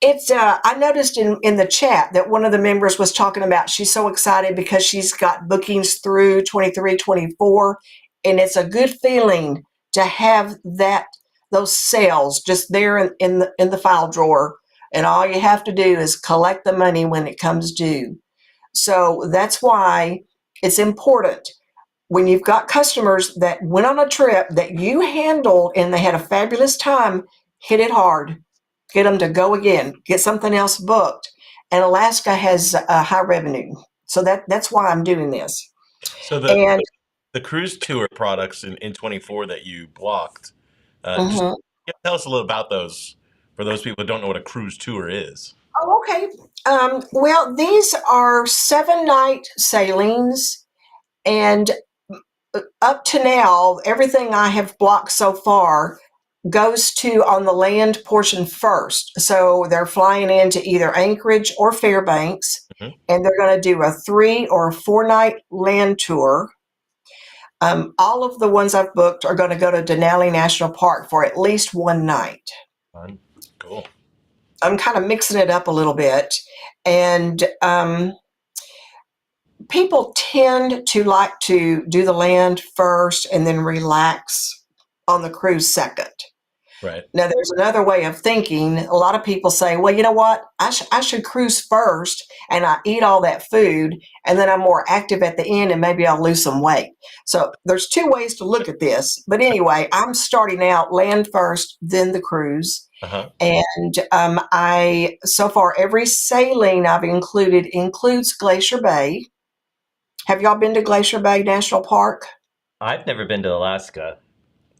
[SPEAKER 5] It's I noticed in the chat that one of the members was talking about she's so excited because she's got bookings through 23, 24, and it's a good feeling to have those sales just there in the file drawer, and all you have to do is collect the money when it comes due. So that's why it's important when you've got customers that went on a trip that you handled and they had a fabulous time, hit it hard. Get them to go again, get something else booked. And Alaska has a high revenue. So that's why I'm doing this.
[SPEAKER 2] So
[SPEAKER 5] And
[SPEAKER 2] the cruise tour products in 24 that you blocked, just
[SPEAKER 5] mhm.
[SPEAKER 2] tell us a little about those for those people who don't know what a cruise tour is.
[SPEAKER 5] Oh, okay. Well, these are 7-night sailings, and up to now, everything I have blocked so far goes to on the land portion first. So they're flying into either Anchorage or Fairbanks,
[SPEAKER 2] Mhm.
[SPEAKER 5] and they're going to do a 3 or 4-night land tour. All of the ones I've booked are going to go to Denali National Park for at least one night.
[SPEAKER 1] Fun.
[SPEAKER 2] Cool.
[SPEAKER 5] I'm kind of mixing it up a little bit, and people tend to like to do the land first and then relax on the cruise second.
[SPEAKER 2] Right.
[SPEAKER 5] Now, there's another way of thinking. A lot of people say, well, you know what? I should cruise first and I eat all that food, and then I'm more active at the end and maybe I'll lose some weight. So there's two ways to look at this. But anyway, I'm starting out land first, then the cruise.
[SPEAKER 2] Uh-huh.
[SPEAKER 5] And so far, every sailing I've included includes Glacier Bay. Have y'all been to Glacier Bay National Park?
[SPEAKER 1] I've never been to Alaska.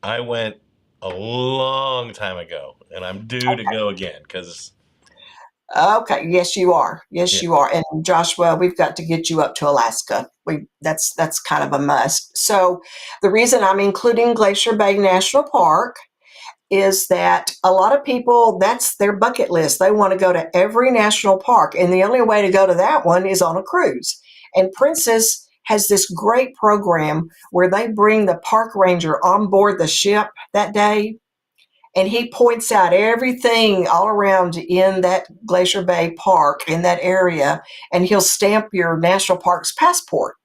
[SPEAKER 2] I went a long time ago, and I'm due to go again because
[SPEAKER 5] Okay, yes, you are. Yes,
[SPEAKER 2] yeah,
[SPEAKER 5] you are. And Joshua, we've got to get you up to Alaska. That's kind of a must. So the reason I'm including Glacier Bay National Park is that a lot of people, that's their bucket list. They want to go to every national park, and the only way to go to that one is on a cruise. And Princess has this great program where they bring the park ranger on board the ship that day, and he points out everything all around in that Glacier Bay Park in that area, and he'll stamp your national parks passport.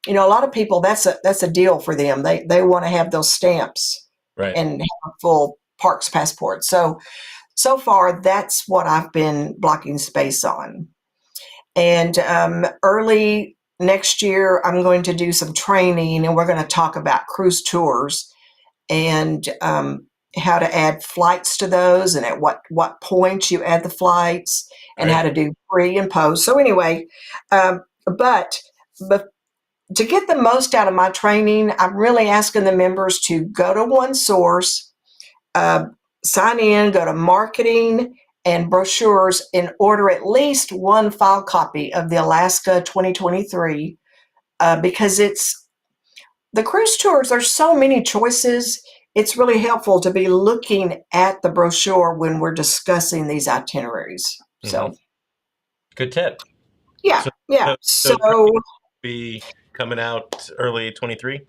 [SPEAKER 5] You know, a lot of people, that's a deal for them. They want to have those stamps
[SPEAKER 2] right.
[SPEAKER 5] and have a full parks passport. So far, that's what I've been blocking space on. And early next year, I'm going to do some training, and we're going to talk about cruise tours and how to add flights to those, and at what points you add the flights, and how
[SPEAKER 2] Right.
[SPEAKER 5] to do pre and post. So anyway, but to get the most out of my training, I'm really asking the members to go to one source, sign in, go to marketing and brochures, and order at least one file copy of the Alaska 2023 because it's the cruise tours. There's so many choices. It's really helpful to be looking at the brochure when we're discussing these itineraries. So,
[SPEAKER 1] Good tip.
[SPEAKER 5] yeah,
[SPEAKER 2] So,
[SPEAKER 5] yeah.
[SPEAKER 2] so
[SPEAKER 5] So,
[SPEAKER 2] the training will be coming out early 23.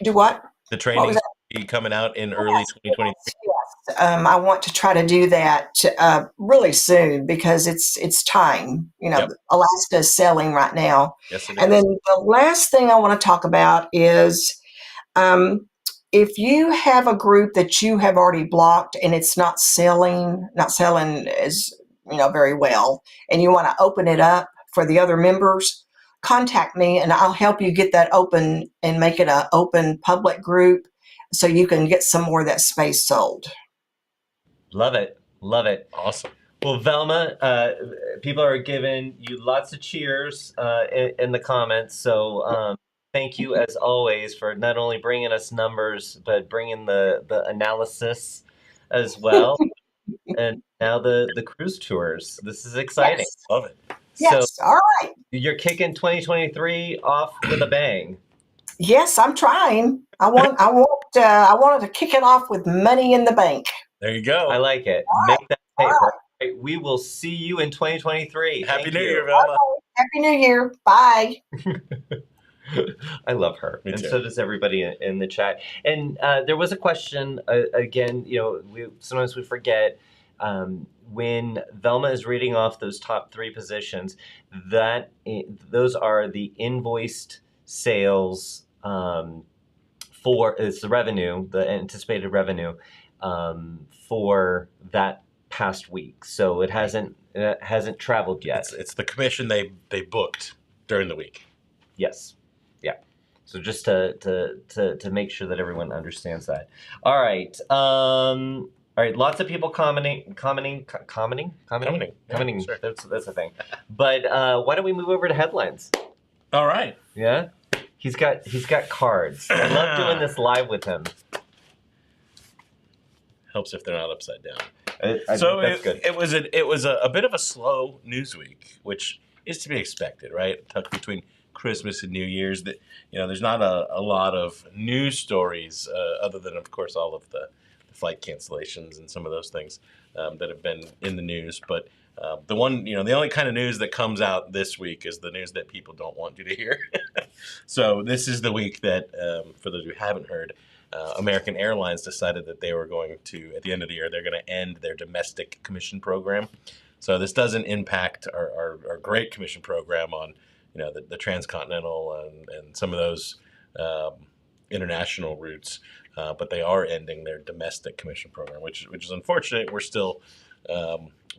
[SPEAKER 5] do what?
[SPEAKER 2] The
[SPEAKER 5] What was
[SPEAKER 2] trainings
[SPEAKER 5] that?
[SPEAKER 2] will be coming out in early
[SPEAKER 5] Yes,
[SPEAKER 2] 2023.
[SPEAKER 5] yes. I want to try to do that really soon because it's time. You know,
[SPEAKER 2] Yep.
[SPEAKER 5] Alaska is selling right now.
[SPEAKER 2] Yes, it
[SPEAKER 5] And
[SPEAKER 2] is.
[SPEAKER 5] then the last thing I want to talk about is um, if you have a group that you have already blocked and it's not selling as very well, and you want to open it up for the other members, contact me and I'll help you get that open and make it an open public group so you can get some more of that space sold.
[SPEAKER 1] Love it. Love it.
[SPEAKER 2] Awesome.
[SPEAKER 1] Well, Velma, people are giving you lots of cheers in the comments. So thank you, as always, for not only bringing us numbers, but bringing the analysis as well. And now the cruise tours. This is exciting.
[SPEAKER 5] Yes.
[SPEAKER 2] Love it.
[SPEAKER 1] So
[SPEAKER 5] Yes. All right.
[SPEAKER 1] you're kicking 2023 off with a bang.
[SPEAKER 5] Yes, I'm trying. I wanted to kick it off with money in the bank.
[SPEAKER 2] There you go.
[SPEAKER 1] I like it.
[SPEAKER 5] All
[SPEAKER 1] Make that
[SPEAKER 5] All
[SPEAKER 1] paper.
[SPEAKER 5] right.
[SPEAKER 1] All right, we will see you in 2023.
[SPEAKER 2] Happy
[SPEAKER 1] Thank
[SPEAKER 2] New
[SPEAKER 1] you.
[SPEAKER 2] Year, Velma.
[SPEAKER 5] Happy New Year. Bye.
[SPEAKER 1] I love her,
[SPEAKER 2] Me
[SPEAKER 1] and
[SPEAKER 2] too.
[SPEAKER 1] so does everybody in the chat. And there was a question again. Sometimes we forget. when Velma is reading off those top 3 positions, those are the invoiced sales it's the revenue, the anticipated revenue for that past week. So it hasn't traveled yet.
[SPEAKER 2] It's the commission they booked during the week.
[SPEAKER 1] Yes. Yeah. So just to make sure that everyone understands that. All right. All right. Lots of people commenting.
[SPEAKER 2] Yeah, sure.
[SPEAKER 1] That's a thing. But why don't we move over to headlines?
[SPEAKER 2] All right.
[SPEAKER 1] Yeah. He's got cards. I love doing this live with him.
[SPEAKER 2] Helps if they're not upside down.
[SPEAKER 1] So that's good.
[SPEAKER 2] It was a bit of a slow news week, which is to be expected, right? Tucked between Christmas and New Year's, that there's not a lot of news stories other than, of course, all of the flight cancellations and some of those things that have been in the news. But the only kind of news that comes out this week is the news that people don't want you to hear. So this is the week that, for those who haven't heard, American Airlines decided that they were going to, at the end of the year, they're going to end their domestic commission program. So this doesn't impact our great commission program on the transcontinental and some of those international routes, but they are ending their domestic commission program, which is unfortunate. We're still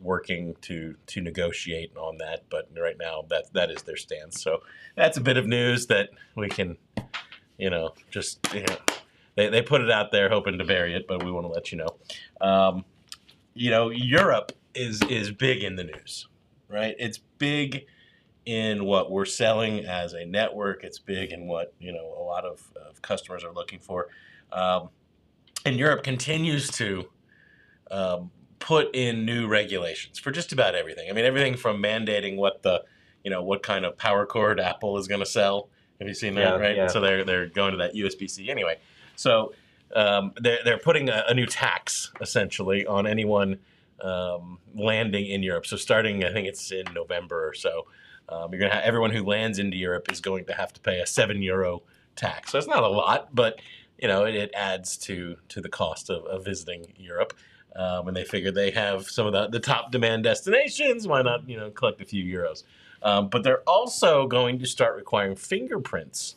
[SPEAKER 2] working to negotiate on that, but right now that is their stance. So that's a bit of news that we can they put it out there hoping to bury it, but we want to let you know. Europe is big in the news, right? It's big in what we're selling as a network. It's big in what a lot of customers are looking for. And Europe continues to put in new regulations for just about everything. I mean, everything from mandating what what kind of power cord Apple is going to sell. Have you seen that?
[SPEAKER 1] Yeah,
[SPEAKER 2] right.
[SPEAKER 1] yeah.
[SPEAKER 2] So they're going to that USB-C anyway. So they're putting a new tax essentially on anyone landing in Europe. So starting, I think it's in November or so, you're gonna have everyone who lands into Europe is going to have to pay a €7 tax. So it's not a lot, but it adds to the cost of visiting Europe. And they figured they have some of the top demand destinations. Why not collect a few euros? But they're also going to start requiring fingerprints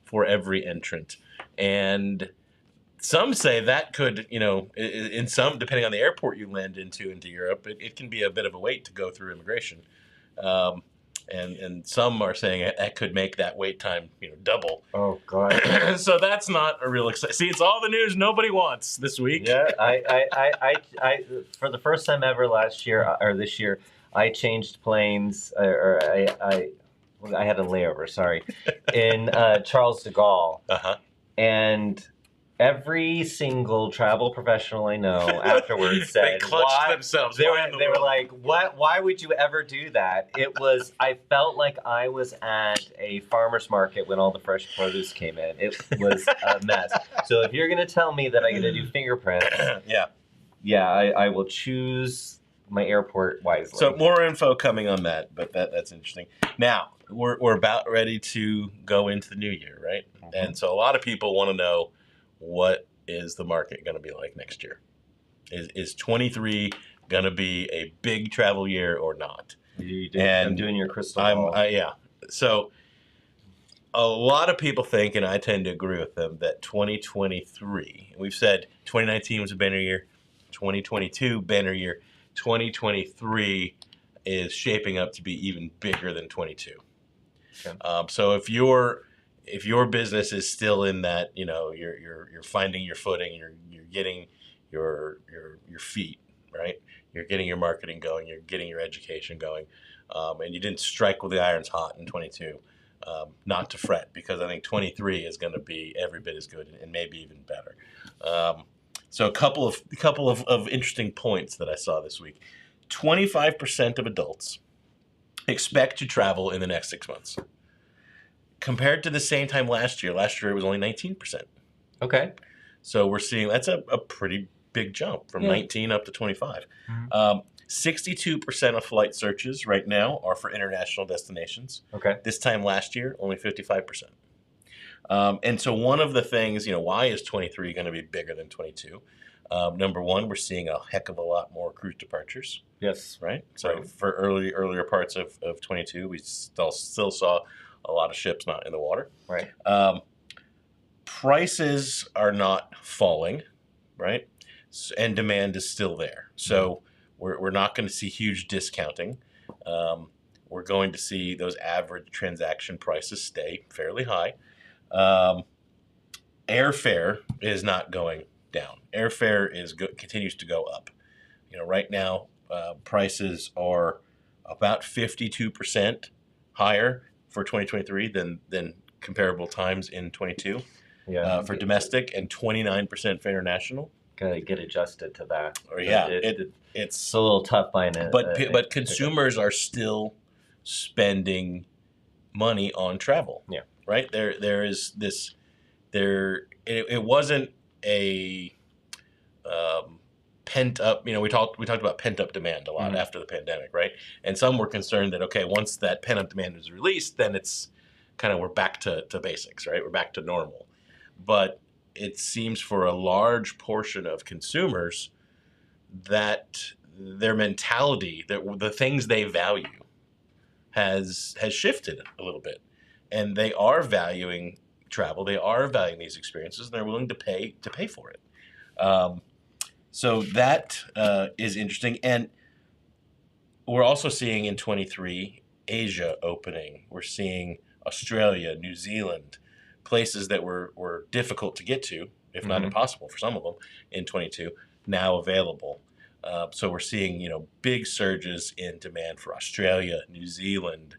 [SPEAKER 2] for every entrant. And some say that could, in some, depending on the airport you land into Europe, it can be a bit of a wait to go through immigration. And some are saying that could make that wait time, double.
[SPEAKER 1] Oh God!
[SPEAKER 2] So that's not a real exciting. See, it's all the news nobody wants this week.
[SPEAKER 1] Yeah, I for the first time ever last year or this year, I changed planes, or I had a layover. Sorry, in Charles de Gaulle, and every single travel professional I know afterwards said,
[SPEAKER 2] they clutched themselves.
[SPEAKER 1] They were like, "What? Why would you ever do that?" I felt like I was at a farmer's market when all the fresh produce came in. It was a mess. So if you're going to tell me that I got to do fingerprints, I will choose my airport wisely.
[SPEAKER 2] So more info coming on that, but that's interesting. Now, we're about ready to go into the new year, right? Mm-hmm. And so a lot of people want to know, what is the market going to be like next year? Is 23 going to be a big travel year or not?
[SPEAKER 1] I'm doing your crystal ball.
[SPEAKER 2] Yeah. So a lot of people think, and I tend to agree with them, that 2023, we've said 2019 was a banner year, 2022 banner year, 2023 is shaping up to be even bigger than 22. Okay. So if your business is still in that, you're finding your footing, you're getting your feet, right? You're getting your marketing going, you're getting your education going, and you didn't strike with the irons hot in 22. Not to fret, because I think 23 is going to be every bit as good and maybe even better. So a couple of interesting points that I saw this week. 25% of adults expect to travel in the next 6 months. Compared to the same time last year it was only 19%.
[SPEAKER 1] Okay.
[SPEAKER 2] So we're seeing that's a pretty big jump from 19 up to 25. Mm-hmm. 62% of flight searches right now are for international destinations.
[SPEAKER 1] Okay.
[SPEAKER 2] This time last year, only 55%. And so one of the things, why is 23 going to be bigger than 22? Number one, we're seeing a heck of a lot more cruise departures,
[SPEAKER 1] Yes.
[SPEAKER 2] right? So
[SPEAKER 1] Right.
[SPEAKER 2] for earlier parts of 22, we still saw a lot of ships not in the water.
[SPEAKER 1] Right.
[SPEAKER 2] Prices are not falling, right? And demand is still there. So we're not going to see huge discounting. We're going to see those average transaction prices stay fairly high. Airfare is not going down. Airfare continues to go up. Right now, prices are about 52% higher for 2023 than comparable times in 22
[SPEAKER 1] Yeah.
[SPEAKER 2] for domestic, and 29% for international.
[SPEAKER 1] Gotta get adjusted to that.
[SPEAKER 2] Or yeah,
[SPEAKER 1] it's
[SPEAKER 2] it's
[SPEAKER 1] a little tough buying it.
[SPEAKER 2] but consumers are still spending money on travel.
[SPEAKER 1] Yeah.
[SPEAKER 2] Right? There is this it wasn't a pent up, we talked about pent up demand a lot after the pandemic, right? And some were concerned that, okay, once that pent up demand is released, then it's kind of, we're back to basics, right? We're back to normal. But it seems for a large portion of consumers that their mentality, the things they value has shifted a little bit. And they are valuing travel, they are valuing these experiences, and they're willing to pay for it. So that is interesting. And we're also seeing in 23 Asia opening. We're seeing Australia, New Zealand, places that were difficult to get to, if not impossible for some of them, in 22, now available. So we're seeing big surges in demand for Australia, New Zealand,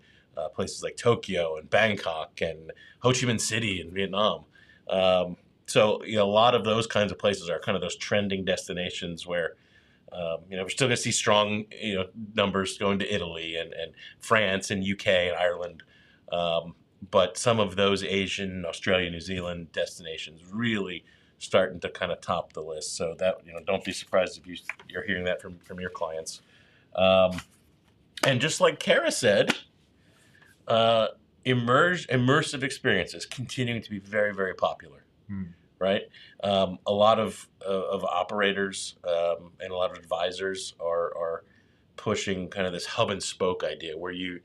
[SPEAKER 2] places like Tokyo and Bangkok and Ho Chi Minh City in Vietnam. So a lot of those kinds of places are kind of those trending destinations where we're still going to see strong numbers going to Italy and France and UK and Ireland. But some of those Asian, Australia, New Zealand destinations really starting to kind of top the list. So that don't be surprised if you're hearing that from your clients. And just like Kara said, immersive experiences continuing to be very, very popular. Right? A lot of operators and a lot of advisors are pushing kind of this hub and spoke idea where you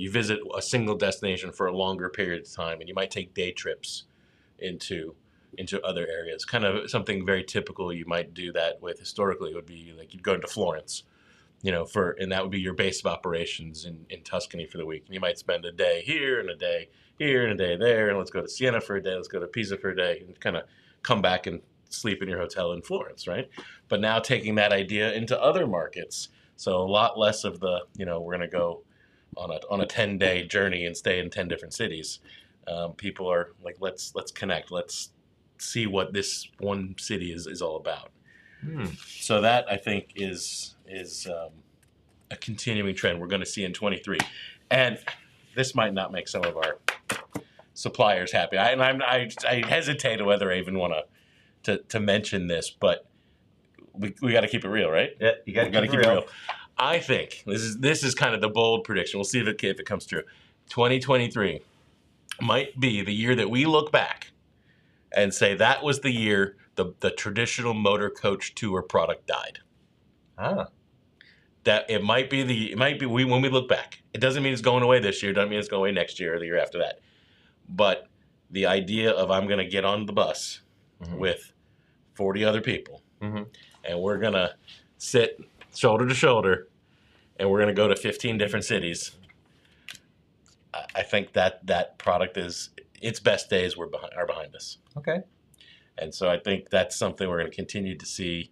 [SPEAKER 2] visit a single destination for a longer period of time, and you might take day trips into other areas. Kind of something very typical you might do that with historically would be like you'd go into Florence, and that would be your base of operations in Tuscany for the week. And you might spend a day here and a day here and a day there, and let's go to Siena for a day, let's go to Pisa for a day, and kind of come back and sleep in your hotel in Florence, right? But now taking that idea into other markets, so a lot less of the, we're going to go on a 10-day journey and stay in 10 different cities. People are like, let's connect, let's see what this one city is all about. So that, I think, is a continuing trend we're going to see in 23. And this might not make some of our suppliers happy. I hesitate whether I even want to mention this, but we got to keep it real, right?
[SPEAKER 1] Yeah, you got to keep it real.
[SPEAKER 2] I think this is kind of the bold prediction. We'll see if it comes true. 2023 might be the year that we look back and say that was the year the traditional motor coach tour product died. That it might be when we look back. It doesn't mean it's going away this year. It doesn't mean it's going away next year or the year after that. But the idea of I'm going to get on the bus with 40 other people, and we're going to sit shoulder to shoulder, and we're going to go to 15 different cities. I think that product its best days are behind us.
[SPEAKER 1] Okay.
[SPEAKER 2] And so I think that's something we're going to continue to see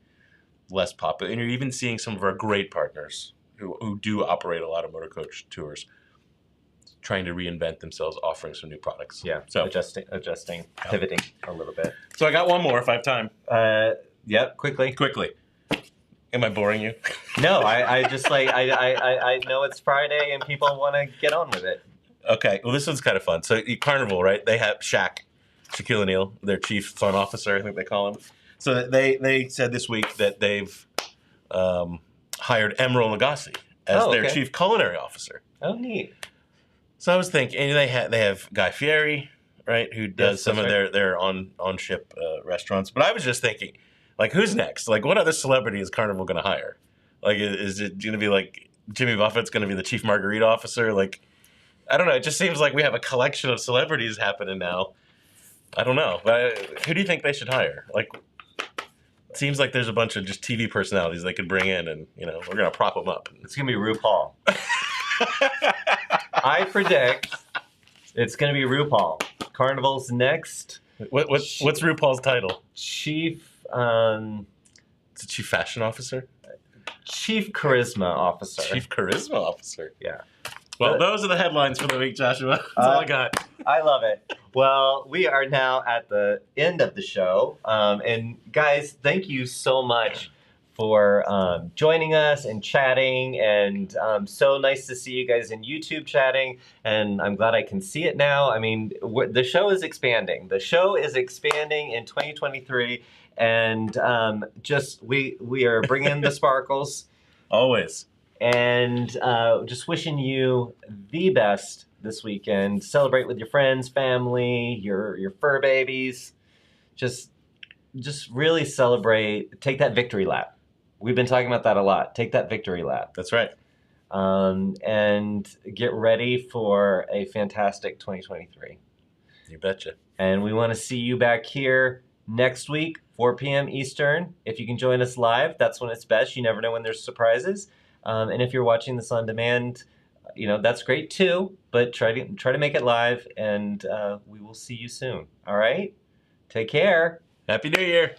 [SPEAKER 2] less popular. And you're even seeing some of our great partners who do operate a lot of motor coach tours trying to reinvent themselves, offering some new products.
[SPEAKER 1] Yeah.
[SPEAKER 2] So
[SPEAKER 1] adjusting, pivoting a little bit.
[SPEAKER 2] So I got one more if I have time.
[SPEAKER 1] Yep. Quickly.
[SPEAKER 2] Am I boring you?
[SPEAKER 1] No, I just I know it's Friday and people want to get on with it.
[SPEAKER 2] Okay. Well, this one's kind of fun. So Carnival, right? They have Shaquille O'Neal, their chief fun officer, I think they call him. So they said this week that they've hired Emeril Lagasse as their chief culinary officer.
[SPEAKER 1] Oh, neat.
[SPEAKER 2] So I was thinking, and they have Guy Fieri, right? Who does some of their on ship restaurants. But I was just thinking, like, who's next? Like, what other celebrity is Carnival going to hire? Like, is it going to be like Jimmy Buffett's going to be the chief margarita officer? Like, I don't know. It just seems like we have a collection of celebrities happening now. I don't know. But who do you think they should hire? Like, it seems like there's a bunch of just TV personalities they could bring in, and we're gonna prop them up.
[SPEAKER 1] It's gonna be RuPaul. I predict it's gonna be RuPaul. Carnival's next.
[SPEAKER 2] What's RuPaul's title?
[SPEAKER 1] Chief.
[SPEAKER 2] It's a chief fashion officer.
[SPEAKER 1] Chief charisma officer.
[SPEAKER 2] Chief charisma officer.
[SPEAKER 1] Yeah.
[SPEAKER 2] Well, those are the headlines for the week, Joshua. That's all I got.
[SPEAKER 1] I love it. Well, we are now at the end of the show. And guys, thank you so much for joining us and chatting. And so nice to see you guys in YouTube chatting. And I'm glad I can see it now. I mean, the show is expanding. The show is expanding in 2023. And we are bringing the sparkles.
[SPEAKER 2] Always.
[SPEAKER 1] And just wishing you the best this weekend. Celebrate with your friends, family, your fur babies. Just really celebrate. Take that victory lap. We've been talking about that a lot. Take that victory lap.
[SPEAKER 2] That's right.
[SPEAKER 1] And get ready for a fantastic 2023.
[SPEAKER 2] You betcha.
[SPEAKER 1] And we want to see you back here next week, 4 p.m. Eastern. If you can join us live, that's when it's best. You never know when there's surprises. And if you're watching this on demand, that's great too. But try to make it live, and we will see you soon. All right? Take care.
[SPEAKER 2] Happy New Year.